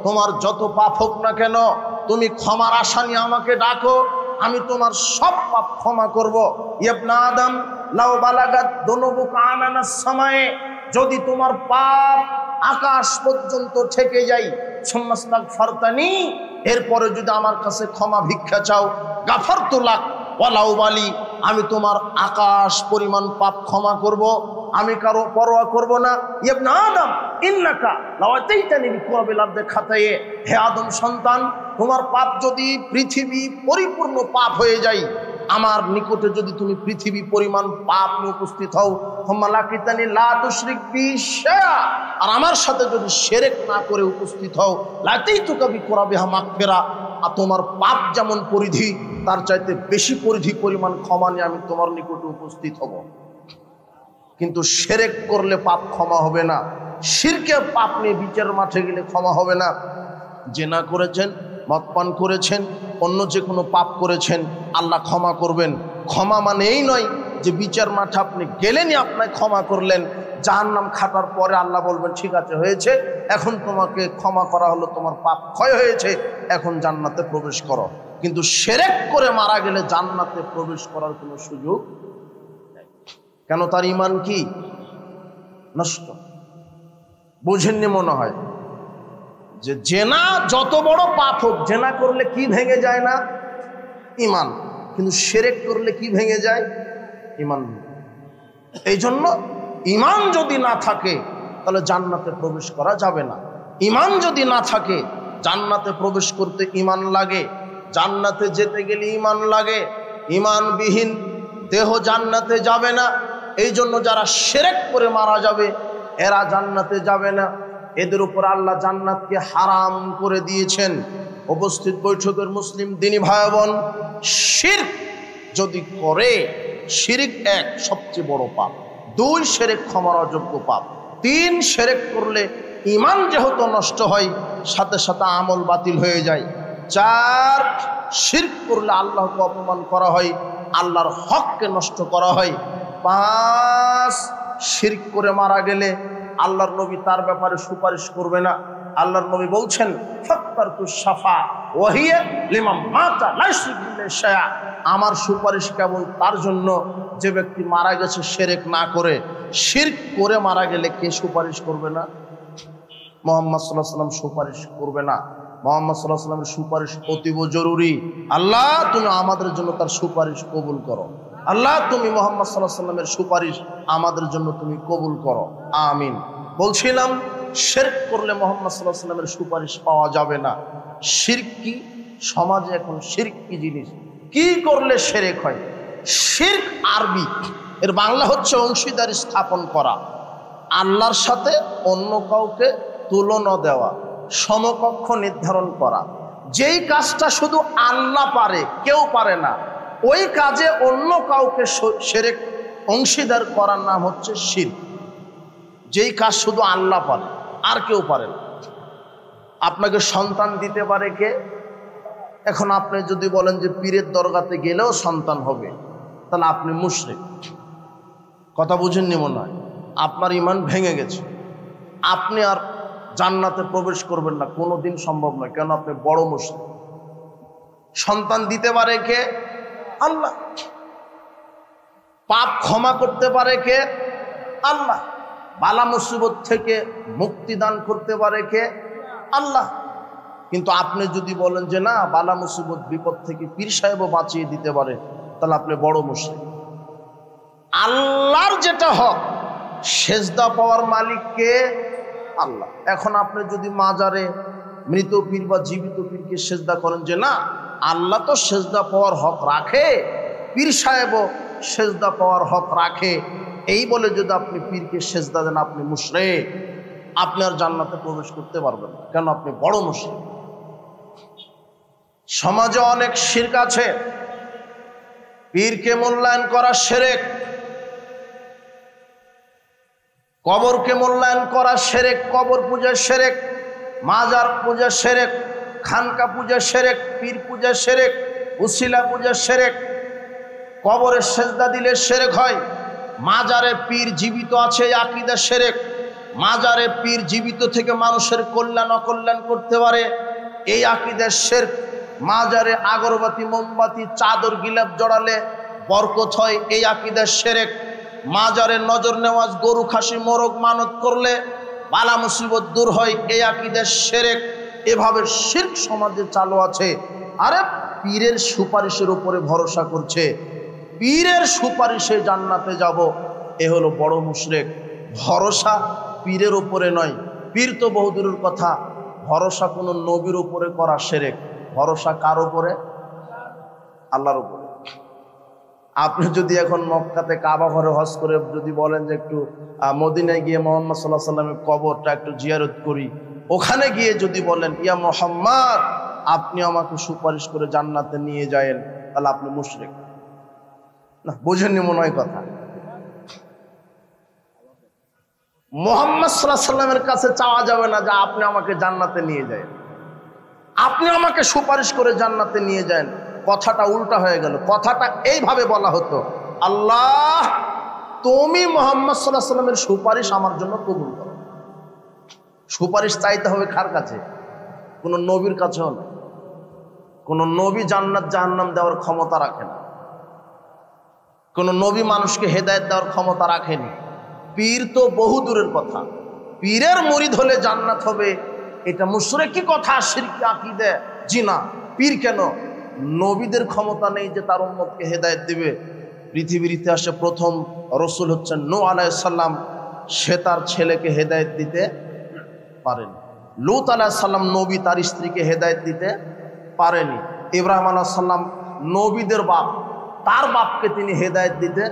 তোমার যত পাপ হোক না কেন, তুমি ক্ষমার আশা নিয়ে আমাকে ডাকো, আমি তোমার সব পাপ ক্ষমা করব। ইবনে আদম, লাউ বালাগাত দুনুবুকা আনানাস সামায়ে, যদি তোমার পাপ আকাশ পর্যন্ত ঠেকে যায়, সুম্মাস্তাগফারতানি, এরপরে যদি আমার কাছে ক্ষমা ভিক্ষা চাও, গাফারতু লাক ওয়ালা উবালি, আমি তোমার আকাশ পরিমাণ পাপ ক্ষমা করব, আমি কারো পরোয়া করব না। ইবনে আদম, ইন্নাকা লাওয়াতাইতানি বিকুরাবিল আরদি খাতায়ে। হে আদম সন্তান, তোমার পাপ যদি পৃথিবী পরিপূর্ণ পাপ হয়ে যায়, আমার নিকটে যদি তুমি পৃথিবী পরিমাণ পাপ নিয়ে উপস্থিত হও, হুম্মা লাকিতানি লা তুশরিক বি শাইআ, আর আমার সাথে যদি শিরক না করে উপস্থিত হও, লাতাইতুকা বিকুরাবিহা মাগফিরা, আর তোমার পাপ যেমন পরিধি, তার চাইতে বেশি পরিধি পরিমাণ ক্ষমা নিয়ে আমি তোমার নিকটে উপস্থিত হব। কিন্তু শিরক করলে পাপ ক্ষমা হবে না। শিরকের পাপ নিয়ে বিচারের মাঠে গেলে ক্ষমা হবে না। জেনা করেছেন, মদ পান করেছেন, অন্য যে কোনো পাপ করেছেন, আল্লাহ ক্ষমা করবেন। ক্ষমা মানে এই নয় যে বিচার মাঠে আপনি গেলেনই আপনাকে ক্ষমা করলেন, জাহান্নাম খাটার পরে আল্লাহ বলবেন, ঠিক আছে হয়েছে, এখন তোমাকে ক্ষমা করা হলো, তোমার পাপ ক্ষয় হয়েছে, এখন জান্নাতে প্রবেশ করো। কিন্তু শিরক করে মারা গেলে জান্নাতে প্রবেশ করার কোনো সুযোগ নেই। কেন? তার ঈমান কি নষ্ট। বুঝেননি মনে হয় যে জেনা যত বড় পাপ হোক, জেনা করলে কি ভেঙে যায় না? ঈমান। কিন্তু শিরক করলে কি ভেঙে যায়? ঈমান। এই জন্য ঈমান যদি না থাকে তাহলে জান্নাতে প্রবেশ করা যাবে না। ঈমান যদি না থাকে, জান্নাতে প্রবেশ করতে ঈমান লাগে, জান্নাতে যেতে গেলে ঈমান লাগে। ঈমানবিহীন দেহ জান্নাতে যাবে না। এই জন্য যারা শিরক করে মারা যাবে এরা জান্নাতে যাবে না। এদের উপর আল্লাহ জান্নাতকে হারাম করে দিয়েছেন। উপস্থিত বৈঠকের মুসলিম দিনী ভাই বোন, শিরক যদি করে, শিরক এক সবচেয়ে বড় পাপ, 2 শিরক ক্ষমার অযোগ্য পাপ, 3 শিরক করলে ঈমান যেহেতু নষ্ট হয় সাথে সাথে আমল বাতিল হয়ে যায়, 4 শিরক করলে আল্লাহকে অপমান করা হয়, আল্লাহর হককে নষ্ট করা হয়, 5 শিরক করে মারা গেলে আল্লাহর নবী তার ব্যাপারে সুপারিশ করবে না। আল্লাহর নবী বলছেন ফাত্তারতুস শাফা ওয়া হিয়া লিমান মাতা লা ইউশরিকু বিল্লাহি শাইআ, আমার সুপারিশ কেবল তার জন্য যে ব্যক্তি মারা গেছে শিরক না করে। শিরক করে মারা গেলে কে সুপারিশ করবে না? মুহাম্মদ সাল্লাল্লাহু আলাইহি ওয়াসাল্লাম সুপারিশ করবে না। মুহাম্মদ সাল্লাল্লাহু আলাইহি ওয়াসাল্লামের সুপারিশ অতীব জরুরি। আল্লাহ তুমি আমাদের জন্য তার সুপারিশ কবুল করো। আল্লাহ তুমি মুহাম্মদ সাল্লাল্লাহু আলাইহি ওয়াসাল্লামের সুপারিশ আমাদের জন্য তুমি কবুল করো, আমিন। বলছিলাম শিরক করলে মুহাম্মদ সাল্লাল্লাহু আলাইহি ওয়াসাল্লামের সুপারিশ পাওয়া যাবে না। শিরক কি? সমাজে এখন শিরক কি জিনিস, কি করলে শিরক হয়? শিরক আরবি, এর বাংলা হচ্ছে অংশীদারি স্থাপন করা, আল্লাহর সাথে অন্য কাউকে তুলনা দেওয়া, সমকক্ষ নির্ধারণ করা। যেই কাজটা শুধু আল্লাহ পারে, কেউ পারে না, ওই কাজে অন্য কাউকে শিরক অংশীদার করার নাম হচ্ছে শিরক। যেই কাজ শুধু আল্লাহ পারে আর কেউ পারে না। আপনাকে সন্তান দিতে পারে কে? এখন আপনি যদি বলেন যে পীরের দরগাতে গেলেও সন্তান হবে, তাহলে আপনি মুশরিক। কথা বুঝেননি মনে হয়? আপনার ঈমান ভেঙে গেছে, আপনি আর জান্নাতে প্রবেশ করবেন না, কোনোদিন সম্ভব নয়। কেন? আপনি বড় মুশরিক। সন্তান দিতে পারে কে? আল্লাহ। পাপ ক্ষমা করতে পারে কে? আল্লাহ। বালা মুসিবত থেকে মুক্তি দান করতে পারে কে? আল্লাহ। কিন্তু আপনি যদি বলেন যে না, বালা মুসিবত বিপদ থেকে পীর সাহেবও বাঁচিয়ে দিতে পারে, তাহলে আপনি বড় মুশরিক। আল্লাহর যেটা হক, সেজদা পাওয়ার মালিক কে? আল্লাহ। এখন আপনি যদি মাজারে মৃত পীর বা জীবিত পীরকে সেজদা করেন যে না, আল্লাহ তো সেজদা পাওয়ার হক রাখে, পীর সাহেবও সেজদা পাওয়ার হক রাখে, এই বলে যদি আপনি পীরকে সেজদা দেন, আপনি মুশরিক। আপনি আর জান্নাতে প্রবেশ করতে পারবেন না। কেন? আপনি বড় মুশরিক। সমাজে অনেক শিরক আছে। পীরকে মূল্যায়ন করা শিরক, কবরকে মূল্যায়ন করা শিরক, কবর পূজা শিরক, মাজার পূজা শিরক, খানকা পূজা শিরক, পীর পূজা শিরক, উসিলা পূজা শিরক। কবরে সেজদা দিলে শিরক হয়। মাজারে পীর জীবিত আছে, আকীদা শিরক। মাজারে পীর জীবিত থেকে মানুষের কল্যাণ অকল্যাণ করতে পারে, এই আকীদা শিরক। মাজারে আগরবাতি মোমবাতি চাদর গিলাপ জড়ালে বরকত হয়, এই আকীদা শিরক। মাজারে নজর নেওয়াজ গরু খাসি মোরগ মানত করলে বালা মুসিবত দূর হয়, এই আকীদা শিরক। এভাবে শিরক সমাজে চালু আছে। আরে পীরের সুপারিশের উপরে ভরসা করছে, পীরের সুপারিশে জান্নাতে যাব, এ হলো বড় মুশরিক। ভরসা পীরের উপরে নয়, পীর তো বহুদূরের কথা, ভরসা কোনো নবীর উপরে করা শিরক। ভরসা কার উপরে? আল্লাহর উপরে। আপনি যদি এখন মক্কাতে কাবা ঘরে হজ করে যদি বলেন যে একটু মদিনায় গিয়ে মুহাম্মদ সাল্লাল্লাহু আলাইহি ওয়াসাল্লামের কবরটা একটু জিয়ারত করি, ওখানে গিয়ে যদি বলেন ইয়া মুহাম্মদ আপনি আমাকে সুপারিশ করে জান্নাতে নিয়ে যায়েন, তাহলে আপনি মুশরিক। না, বোঝেননি মনে হয় কথা। মুহাম্মদ সাল্লাল্লাহু আলাইহি ওয়াসাল্লামের কাছে চাওয়া যাবে না যে আপনি আমাকে জান্নাতে নিয়ে যায়, আপনি আমাকে সুপারিশ করে জান্নাতে নিয়ে যান। কথাটা উল্টা হয়ে গেল। কথাটা এইভাবে বলা হতো, আল্লাহ তুমি মুহাম্মদ সাল্লাল্লাহু আলাইহি ওয়াসাল্লামের সুপারিশ আমার জন্য কবুল করো। সুপারিশ চাইতে হবে কার কাছে? কোন নবীর কাছেও না। কোন নবী জান্নাত জাহান্নাম দেওয়ার ক্ষমতা রাখে না, কোন নবী মানুষকে হেদায়েত দেওয়ার ক্ষমতা রাখেনি। পীর তো বহু দূরের কথা, পীরের মুরিদ হলে জান্নাত হবে এটা মুশরিকি কথা, শিরকি আকীদা। জি না, পীর কেন, নবীদের ক্ষমতা নেই যে তার উম্মতকে হেদায়েত দিবে। পৃথিবীর ইতিহাসে প্রথম রসুল হচ্ছেন নূহ আলাইহিস সালাম, সে তার ছেলেকে হেদায়েত দিতে পারেনি। লূত আলাইহিস সালাম নবী, তার স্ত্রীকে হেদায়েত দিতে পারেনি। ইব্রাহিম আলাইহিস সালাম নবীদের বাপ, তার বাপকে তিনি হেদায়েত দিতে।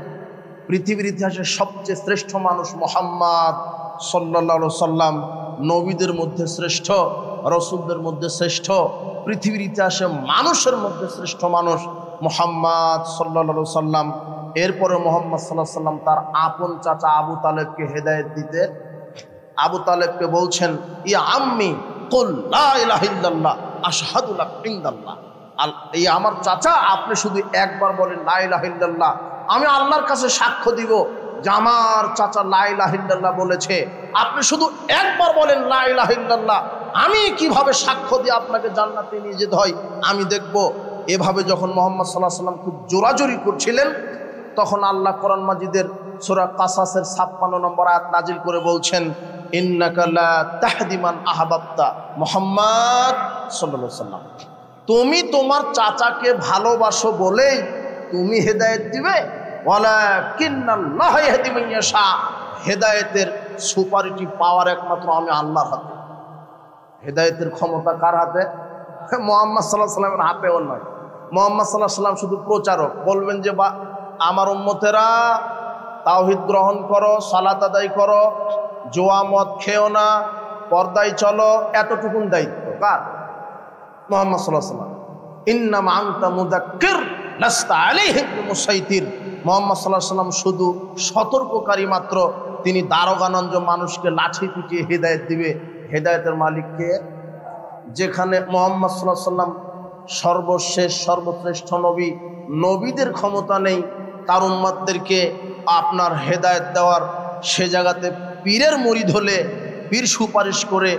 পৃথিবীর ইতিহাসে সবচেয়ে শ্রেষ্ঠ মানুষ মুহাম্মদ সাল্লাল্লাহু আলাইহি সাল্লাম, নবীদের মধ্যে শ্রেষ্ঠ, রসুলদের মধ্যে শ্রেষ্ঠ, পৃথিবীর ইতিহাসে মানুষের মধ্যে শ্রেষ্ঠ মানুষ মুহাম্মদ সাল্লাল্লাহু আলাইহি সাল্লাম। এরপরে মুহাম্মদ সাল্লাল্লাহু আলাইহি সাল্লাম তার আপন চাচা আবু তালেবকে হেদায়েত দিতে, আবু তালেবকে বলছেন, ইয়া আম্মি কুল লা ইলাহা ইল্লাল্লাহ আশহাদু লাকা ইনদাল্লাহ। এই আমার চাচা, আপনি শুধু একবার বলেন লা ইলাহা ইল্লাল্লাহ, আমি আল্লাহর কাছে সাক্ষ্য দিব যে আমার চাচা লা ইলাহা ইল্লাল্লাহ বলেছে। আপনি শুধু একবার বলেন লা ইলাহা ইল্লাল্লাহ, আমি কিভাবে সাক্ষ্য দিয়ে আপনাকে জান্নাতে নিয়ে যেতে হয় আমি দেখব। এভাবে যখন মুহাম্মদ সাল্লাল্লাহু আলাইহি ওয়াসাল্লাম খুব জোরাজোরি করছিলেন, তখন আল্লাহ কোরআন মাজিদের সূরা কাসাসের 56 নম্বর আয়াত নাজিল করে বলছেন, ইন্নাকা লা তাহদি মান আহবাবতা। মুহাম্মদ সাল্লাল্লাহু আলাইহি ওয়াসাল্লাম, তুমি তোমার চাচাকে ভালোবাসো বলেই তুমি হেদায়েত দিবে, ওয়ালাকিন্নাল্লাহ ইয়াহদি মান ইয়াশা। হেদায়েতের সুপারিটি পাওয়ার একমাত্র আমি আল্লাহর হাতে। হেদায়েতের ক্ষমতা কার হাতে? মুহাম্মদ সাল্লাল্লাহু আলাইহি ওয়াসাল্লামের হাতেও নয়। মুহাম্মদ সাল্লাল্লাহু আলাইহি ওয়াসাল্লাম শুধু প্রচারক, বলবেন যে বা আমার উম্মতেরা তাওহীদ গ্রহণ করো, সালাত আদায় করো, জুয়া মদ খেও না, পর্দায় চলো, এতটুকুন দায়িত্ব কার? মুহাম্মদ সাল্লাল্লাহু আলাইহি ওয়াসাল্লাম। ইন্নামা আনতা মুযাক্কির লাস্তা আলাইহিম বিমুসাইতির। মুহাম্মদ সাল্লাল্লাহু আলাইহি ওয়াসাল্লাম শুধু সতর্ককারী মাত্র, তিনি দারোগানঞ্জ মানুষকে লাঠি পিটিয়ে হেদায়েত দিবে। হেদায়েতের মালিককে, যেখানে মুহাম্মদ সাল্লাল্লাহু আলাইহি ওয়াসাল্লাম সর্বশেষ সর্বশ্রেষ্ঠ নবী, নবীদের ক্ষমতা নেই তার উম্মতদেরকে আপনার হেদায়েত দেওয়ার, সে জায়গাতে পীরের মুরিদ হলে পীর সুপারিশ করে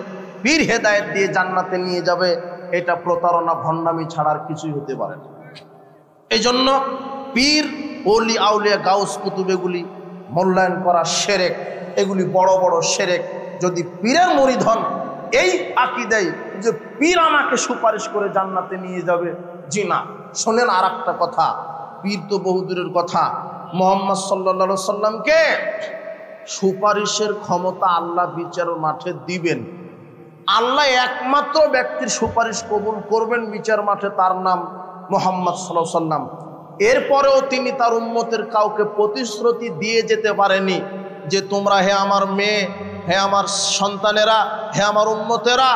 পীর হেদায়েত দিয়ে জান্নাতে নিয়ে যাবে, এটা প্রতারণা ভণ্ডামি ছাড়ার কিছুই হতে পারে না। এই জন্য পীর, ওলি, আউলিয়া, গাউস, কুতুব এগুলি মূল্যায়ন করা শিরক, এগুলি বড় বড় শিরক। যদি পীরের মুরিদ হন এই আকীদায় যে পীর আমাকে সুপারিশ করে জান্নাতে নিয়ে যাবে, জি না। শোনেন আর একটা কথা, পীর তো বহুদূরের কথা, মুহাম্মদ সাল্লাল্লাহু আলাইহি সাল্লামকে সুপারিশের ক্ষমতা আল্লাহ বিচারের মাঠে দিবেন। আল্লাহ একমাত্র ব্যক্তির সুপারিশ কবুল করবেন বিচার মাঠে, তার নাম মুহাম্মদ সাল্লাল্লাহু আলাইহি সাল্লাম। এরপরেও তিনি তার উম্মতের কাউকে প্রতিশ্রুতি দিয়ে যেতে পারেনি যে তোমরা, হে আমার মেয়ে, হে আমার সন্তানেরা, হে আমার উম্মতেরা,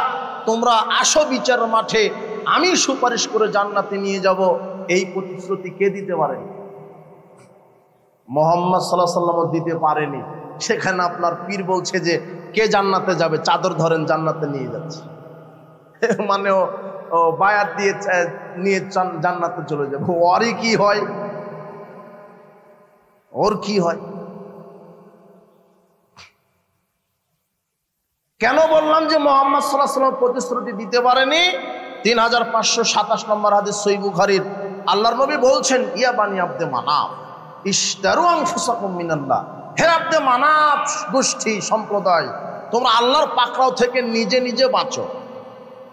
তোমরা আসো বিচার মাঠে, আমি সুপারিশ করে জান্নাতে নিয়ে যাব। এই প্রতিশ্রুতি কে দিতে পারেনি? মুহাম্মদ সাল্লাল্লাহু আলাইহি সাল্লাম দিতে পারেনি। সেখানে আপনার পীর বলছে যে কে জান্নাতে যাবে, চাদর ধরেন জান্নাতে নিয়ে যাচ্ছে, মানে ও বায়াত দিয়ে নিয়ে জান্নাতে চলে যাবে। ওরই কি হয়, ওর কি হয়? কেন বললাম যে মুহাম্মদ সাল্লাল্লাহু আলাইহি ওয়াসাল্লাম প্রতিশ্রুতি দিতে পারেনি? 3527 নম্বর হাদিস সহিহ বুখারীর, আল্লাহর নবী বলছেন, ইয়া বানি আব্দে মানাফ ইশতারু আনফুসাকুম মিনাল্লাহ। হে আব্দে মানাফ গোষ্ঠী সম্প্রদায়, তোমরা আল্লাহর পাকড়াও থেকে নিজে নিজে বাঁচো।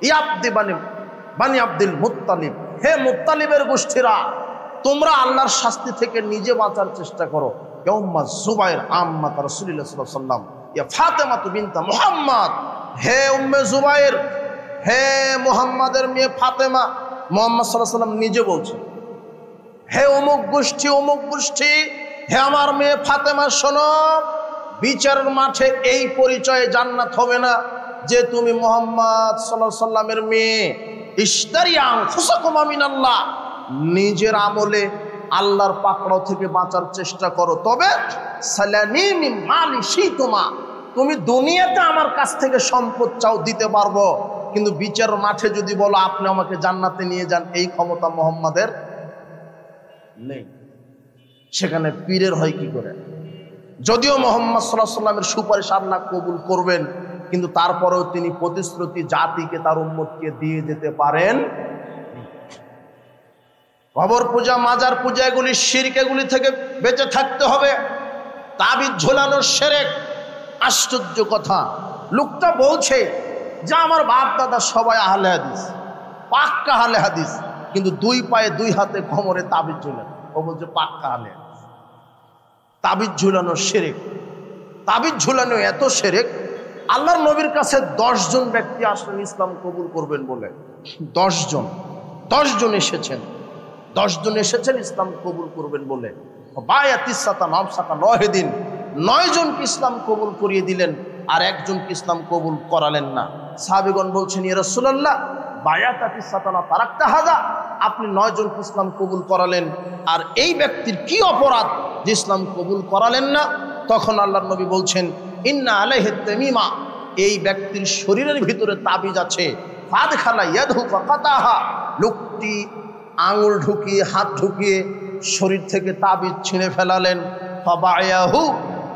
ইয়া আব্দে বানি আব্দুল মুত্তালিব, হে মুত্তালিবের গোষ্ঠীরা, তোমরা আল্লাহর শাস্তি থেকে নিজে বাঁচার চেষ্টা করো। ইয়া উম্মা জুবাইর আম্মাত রাসূলুল্লাহ সাল্লাল্লাহু আলাইহি ওয়াসাল্লাম, ইয়া ফাতেমা বিনতা মুহাম্মদ, হে উম্মে জুবাইর, হে মুহাম্মাদের মেয়ে ফাতেমা। মুহাম্মদ সাল্লাল্লাহু আলাইহি ওয়াসাল্লাম নিজে বলছেন, হে অমুক গোষ্ঠী, অমুক গোষ্ঠী, হে আমার মেয়ে ফাতেমা, শোনো, বিচারের মাঠে এই পরিচয়ে জান্নাত হবে না যে তুমি মুহাম্মদ সাল্লাল্লাহু আলাইহি ওয়াসাল্লামের মেয়ে। ইশতারি আনফুসাকুম মিনাল্লাহ, নিজের আমলে আল্লাহর পাকড়াও থেকে বাঁচার চেষ্টা করো। তবে সালানি মিন মালি শিতুমা, তুমি দুনিয়াতে আমার কাছ থেকে সম্পদ চাও, দিতে পারবো, কিন্তু বিচার মাঠে যদি বলো আপনি আমাকে জান্নাতে নিয়ে যান, এই ক্ষমতা মুহাম্মাদের নেই। সেখানে পীরের হয় কি করে? যদিও মুহাম্মদ সাল্লাল্লাহু আলাইহি ওয়াসাল্লামের সুপারিশ আল্লাহ কবুল করবেন, কিন্তু তারপরেও তিনি প্রতিশ্রুতি জাতিকে, তার উম্মতকে দিয়ে যেতে পারেন। কবর পূজা, মাজার পূজা, এগুলি শিরক, এগুলি থেকে বেঁচে থাকতে হবে। তাবিজ ঝোলানোর শিরক। আশ্চর্য কথা, লোকটা বলছে যে আমার বাপ দাদা সবাই আহলে হাদিস, পাক্কা আহলে হাদিস, কিন্তু দুই পায়ে দুই হাতে কোমরে তাবিজ ঝুলানো। ও বলছে পাক্কা আহলে হাদিস। তাবিজ ঝুলানোর শিরক। তাবিজ ঝুলানো এত শিরক, আল্লাহর নবীর কাছে 10 জন ব্যক্তি আসলেন ইসলাম কবুল করবেন বলে। 10 জন এসেছেন, 10 জন এসেছেন ইসলাম কবুল করবেন বলে। বায়াতিসাতা নবসাতা 9 দিন 9 জনকে ইসলাম কবুল করিয়ে দিলেন, আর একজনকে ইসলাম কবুল করালেন না। সাহাবীগণ বলছেন, ইয়া রাসূলুল্লাহ বায়াতাতিসাতা না তারাকতা হাদা, আপনি 9 জনকে ইসলাম কবুল করালেন, আর এই ব্যক্তির কি অপরাধ যে ইসলাম কবুল করালেন না? তখন আল্লাহর নবী বলছেন, ইন্না আলাইহি তামিমা, এই ব্যক্তির শরীরের ভিতরে তাবিজ আছে। ফাদখালা ইয়াদহু ফাকাতাহা, লোকটি আঙুল ঢুকিয়ে, হাত ঢুকিয়ে শরীর থেকে তাবিজ ছিঁড়ে ফেলালেন। ফাবায়াহু,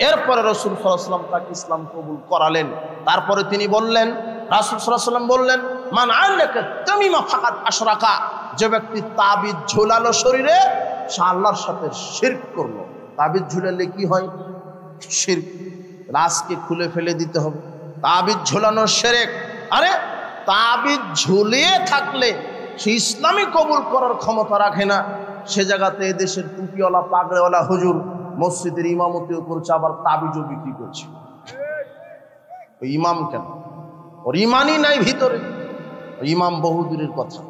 এরপরে রাসূল সাল্লাল্লাহু আলাইহি ওয়াসাল্লাম তাকে ইসলাম কবুল করালেন। তারপরে তিনি বললেন, রাসূল সাল্লাল্লাহু আলাইহি ওয়াসাল্লাম বললেন, মান আলাকা তামিমা ফাকাদ আশরাকা, যে ব্যক্তি তাবিজ ঝুলালো শরীরে, সে আল্লাহর সাথে শিরক করলো। তাবিজ ঝুলালে কি হয়? শিরক। রাজকে খুলে ফেলে দিতে হবে। তাবিজ ঝুলানো শিরক। আরে তাবিজ ঝুলিয়ে থাকলে সে ইসলামী কবুল করার ক্ষমতা রাখে না। সে জায়গাতে এদেশের টুপিওয়ালা পাগড়িওয়ালা হুজুর মসজিদের ইমামতিও করছে, আবার তাবিজও বিক্রি করছে। ওই ইমাম কেন? ওর ইমানই নাই ভিতরে। ইমাম বহুদূরের কথা।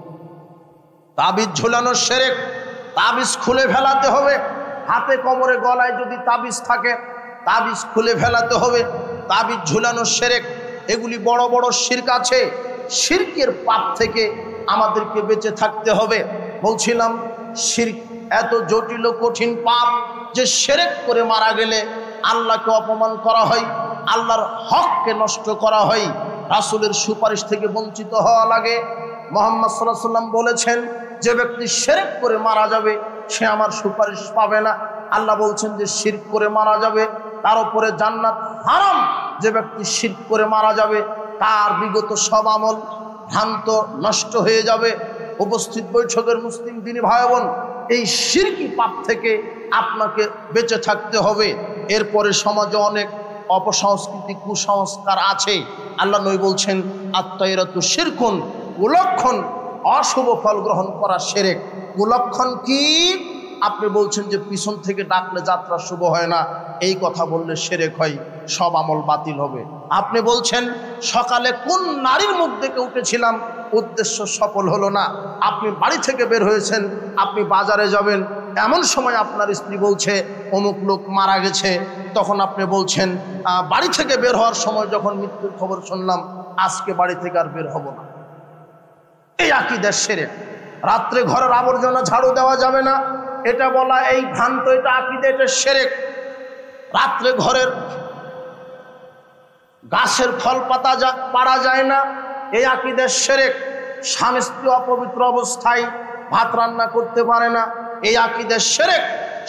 তাবিজ ঝুলানোর শিরক। তাবিজ খুলে ফেলাতে হবে। হাতে কোমরে গলায় যদি তাবিজ থাকে, তাবিজ খুলে ফেলাতে হবে। তাবিজ ঝুলানোর শিরক। এগুলি বড় বড় শিরক আছে। শিরকের পাপ থেকে আমাদেরকে বেঁচে থাকতে হবে। বলছিলাম শিরক এত জটিল ও কঠিন পাপ যে শিরক করে মারা গেলে আল্লাহকে অপমান করা হয়, আল্লাহর হককে নষ্ট করা হয়, রাসূলের সুপারিশ থেকে বঞ্চিত হওয়া লাগে। মুহাম্মদ সাল্লাল্লাহু আলাইহি ওয়াসাল্লাম বলেছেন, যে ব্যক্তি শিরক করে মারা যাবে সে আমার সুপারিশ পাবে না। আল্লাহ বলছেন যে শিরক করে মারা যাবে তার উপরে জান্নাত হারাম। যে ব্যক্তি শিরক করে মারা যাবে তার বিগত সব আমল ভ্রান্ত, নষ্ট হয়ে যাবে। উপস্থিত বৈঠকের মুসলিম দিনী ভাই বোন, এই শিরকি পাপ থেকে আপনাকে বেঁচে থাকতে হবে। এরপরে সমাজে অনেক অপসংস্কৃতি, কুসংস্কার আছে। আল্লাহ নবী বলছেন, আত্মায়রাতু শিরকুন, কুলক্ষণ, অশুভ ফল গ্রহণ করা শিরক। কুলক্ষণ কি? আপনি বলছেন যে পিছন থেকে ডাকলে যাত্রা শুভ হয় না, এই কথা বললে শিরক হয়, সব আমল বাতিল হবে। আপনি বলছেন সকালে কোন নারীর মুখ দেখে উঠেছিলাম, উদ্দেশ্য সফল হলো না। আপনি বাড়ি থেকে বের হয়েছেন, আপনি বাজারে যাবেন, এমন সময় আপনার স্ত্রী বলছে অমুক লোক মারা গেছে, তখন আপনি বলছেন বাড়ি থেকে বের হওয়ার সময় যখন মৃত্যুর খবর শুনলাম, আজকে বাড়ি থেকে আর বের হব না। এই আকীদার শিরক। রাত্রে ঘরের আবর্জনা ঝাড়ু দেওয়া যাবে না, এটা বলা এই ভ্রান্ত, এটা আকীদা, এটা শিরক। রাত্রে ঘরের গাছের ফল পাতা পাড়া যায় না, এই আকীদার শিরক। স্বামী স্ত্রী অপবিত্র অবস্থায় ভাত রান্না করতে পারে না, এই আকীদার শিরক।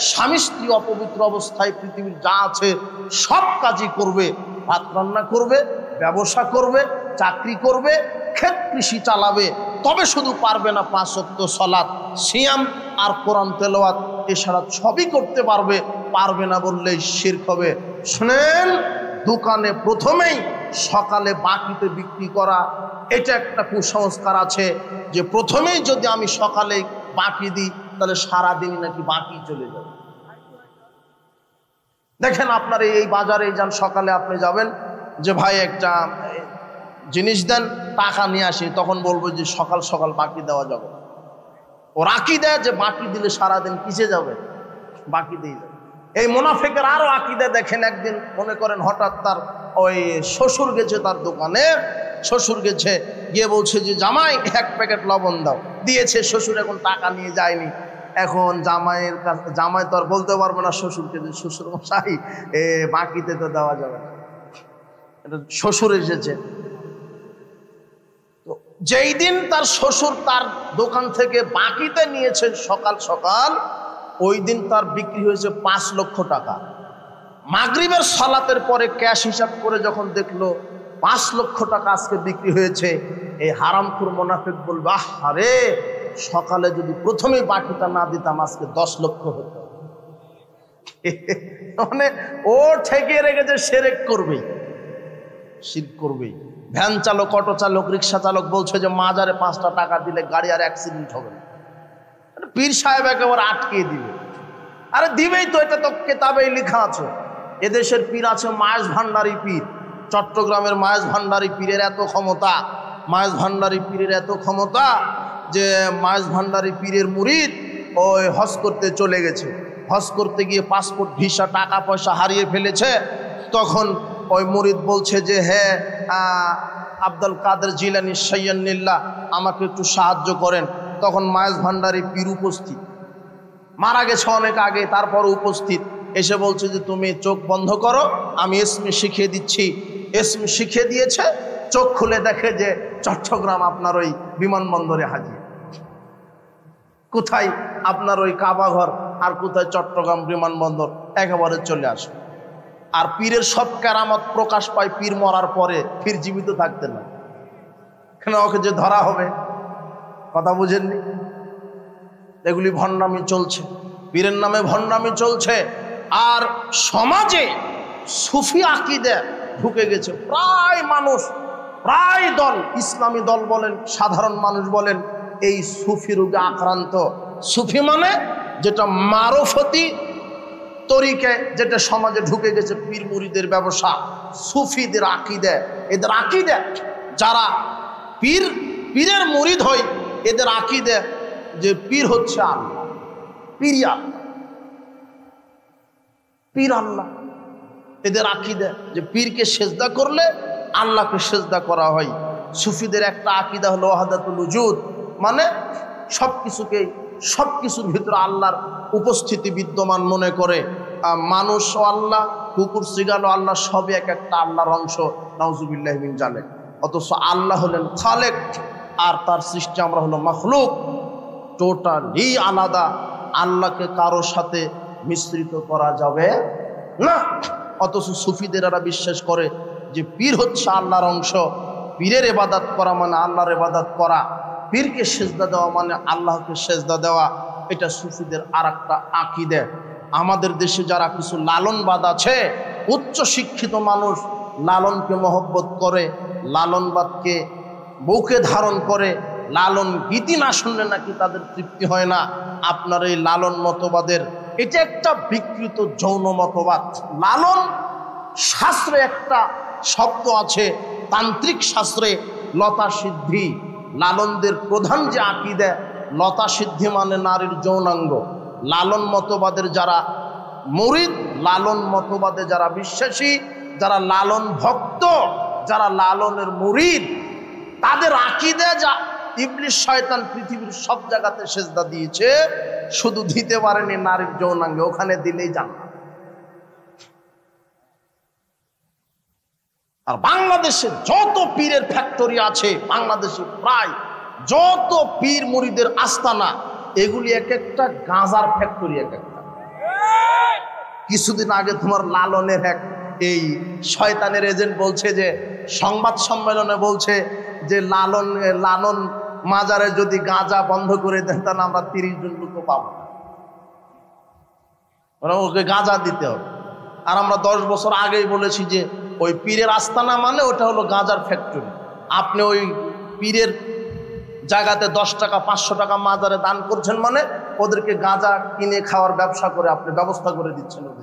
স্বামী স্ত্রী অপবিত্র অবস্থায় পৃথিবীর যা আছে সব কাজই করবে, ভাত রান্না করবে, ব্যবসা করবে, চাকরি করবে, ক্ষেত কৃষি চালাবে, তবে শুধু পারবে না 5 ওয়াক্ত সালাত, সিয়াম আর কোরআন তেলাওয়াত, এছাড়া সবই করতে পারবে, পারবে না বললেই শিরক হবে। শুনেন, দোকানে প্রথমেই সকালে বাকিতে বিক্রি করা, এটা একটা কুসংস্কার আছে যে প্রথমেই যদি আমি সকালে বাকি দিই তাহলে সারাদিনই নাকি বাকি চলে যাবে। দেখেন আপনার এই বাজারে যান, সকালে আপনি যাবেন যে ভাই একটা জিনিস দেন, টাকা নিয়ে আসি, তখন বলবো যে সকাল সকাল বাকি দেওয়া যাবে। ও রাখি দেয় যে বাকি দিলে সারাদিন কিসে যাবে, বাকি দিয়ে যাবে। এই মুনাফিকের আরো আকীদা দেখেন, একদিন মনে করেন হঠাৎ তার ওই শ্বশুর গেছে তার দোকানে, শ্বশুর গেছে, গিয়ে বলছে যে জামাই 1 প্যাকেট লবণ দাও, দিয়েছে। শ্বশুর এখন টাকা নিয়ে যায়নি। এখন জামাইয়ের কাছে, জামাই তো আর বলতে পারবে না শ্বশুরকে যে শ্বশুর মশাই বাকিতে তো দেওয়া যাবে না, এটা শ্বশুর এসেছে। তো যেই দিন তার শ্বশুর তার দোকান থেকে বাকিতে নিয়েছে সকাল সকাল, ওই দিন তার বিক্রি হয়েছে 5 লক্ষ টাকা। মাগরিবের সালাতের পরে ক্যাশ হিসাব করে যখন দেখলো 5 লক্ষ টাকা আজকে বিক্রি হয়েছে, এই হারামখোর মুনাফিক বলবে, আরে সকালে যদি প্রথমেই বাকিটা না দিতাম আজকে 10 লক্ষ হতো। মানে ও ঠেকিয়ে রেখেছে শিরক করবেই, শিরক করবেই। ভ্যান চালক, অটো চালক, রিক্সা চালক বলছে যে মাজারে 5টা টাকা দিলে গাড়ি আর অ্যাক্সিডেন্ট হবে না। পীর সাহেব একেবারে আটকে দিবে। আরে দিবেই তো, এটা তো কেতাবেই লেখা আছে। এদেশের পীর আছে মায়েশ ভান্ডারী পীর। চট্টগ্রামের মায়েশ ভান্ডারী পীরের এত ক্ষমতা, মায়েশ ভান্ডারী পীরের এত ক্ষমতা যে মায়েশ ভান্ডারী পীরের মুরিদ ওই হজ করতে চলে গেছে। হজ করতে গিয়ে পাসপোর্ট, ভিসা, টাকা পয়সা হারিয়ে ফেলেছে। তখন ওই মুরিদ বলছে যে হ্যাঁ আব্দুল কাদের জিলানী সাইয়্যিদুল্লাহ, আমাকে একটু সাহায্য করেন। তখন মায়েশ ভান্ডারী পীর উপস্থিত, মারা গেছে অনেক আগে, তারপর উপস্থিত এসে বলছে যে তুমি চোখ বন্ধ করো, আমি ইসমি শিখিয়ে দিচ্ছি। ইসমি শিখিয়ে দিয়েছে, চোখ খুলে দেখে যে চট্টগ্রাম আপনার ওই বিমানবন্দরে হাজির। কোথায় আপনার ওই কাবাঘর, আর কোথায় চট্টগ্রাম বিমানবন্দর, একেবারে চলে আসে। আর পীরের সব কেরামত প্রকাশ পায় পীর মরার পরে, পীর জীবিত থাকতে না। কেন? ওকে যে ধরা হবে। কথা বুঝেননি? এগুলি ভণ্ডামি চলছে, পীরের নামে ভণ্ডামি চলছে। আর সমাজে সুফি আকীদা ঢুকে গেছে। প্রায় মানুষ, প্রায় দল, ইসলামী দল বলেন, সাধারণ মানুষ বলেন, এই সুফি রোগে আক্রান্ত। সুফি মানে যেটা মারফতি তরিকে, যেটা সমাজে ঢুকে গেছে, পীর মুরিদের ব্যবসা, সুফিদের আকীদা। এদের আকীদা, যারা পীরের মুরিদ হয়, এদের আকীদা যে পীর হচ্ছে আল্লাহ, পীর আল্লাহ, পীর আল্লাহ। এদের আকীদা যে পীরকে সেজদা করলে আল্লাহকে সেজদা করা হয়। সুফিদের একটা আকীদা হলো ওয়াহদাতুল উজুদ, মানে সবকিছুর ভিতরে আল্লাহর উপস্থিতি বিদ্যমান মনে করে। মানুষ ও আল্লাহ, কুকুর, সিগাল ও আল্লাহ, সবই এক একটা আল্লাহর অংশ। নাউজুবিল্লাহি মিন জালিক। অথচ আল্লাহ হলেন খালেক, আর তার সৃষ্টি আমরা হলো মাখলুক। টোটালি আলাদা। আল্লাহকে কারো সাথে মিশ্রিত করা যাবে না। অথচ সুফিদের এরা বিশ্বাস করে যে পীর হচ্ছে আল্লাহর অংশ। পীরের ইবাদত করা মানে আল্লাহর ইবাদত করা, পীরকে সেজদা দেওয়া মানে আল্লাহকে সেজদা দেওয়া। এটা সুফিদের আর একটা আকীদা। আমাদের দেশে যারা কিছু লালনবাদ আছে, উচ্চ শিক্ষিত মানুষ লালনকে মহব্বত করে, লালনবাদকে বুকে ধারণ করে, লালন গীতি না শুনলে নাকি তাদের তৃপ্তি হয় না। আপনার এই লালন মতবাদের, এটা একটা বিকৃত যৌন মতবাদ। লালন শাস্ত্রে একটা শব্দ আছে, তান্ত্রিক শাস্ত্রে, লতা সিদ্ধি। লালনদের প্রধান যে আকীদা, লতা সিদ্ধি মানে নারীর যৌনাঙ্গ। লালন মতবাদের যারা মুরিদ, লালন মতবাদে যারা বিশ্বাসী, যারা লালন ভক্ত, যারা লালনের মুরিদ, তাদের আকীদা যা ইবলিস শয়তান পৃথিবীর সব জায়গাতে সেজদা দিয়েছে, শুধু দিতে পারেনি নারীর যৌনাঙ্গে, ওখানে দিলেই জান্নাত। আর বাংলাদেশে যত পীরের ফ্যাক্টরি আছে, বাংলাদেশে প্রায় যত পীর মুরিদের আস্তানা, এগুলি এক একটা গাঁজার ফ্যাক্টরি। এক একটা। কিছুদিন আগে তোমার লালনের এক এই শয়তানের এজেন্ট বলছে যে, সংবাদ সম্মেলনে বলছে যে লালন মাজারে যদি গাঁজা বন্ধ করে দেন তাহলে আমরা 30 জন লোক পাবো না, ওকে গাঁজা দিতে হবে। আর আমরা 10 বছর আগেই বলেছি যে ওই পীরের আস্তানা মানে ওটা হলো গাঁজার ফ্যাক্টরি। আপনি ওই পীরের জায়গাতে 10 টাকা 500 টাকা মাজারে দান করছেন মানে ওদেরকে গাঁজা কিনে খাওয়ার ব্যবসা করে আপনি ব্যবস্থা করে দিচ্ছেন ওদের।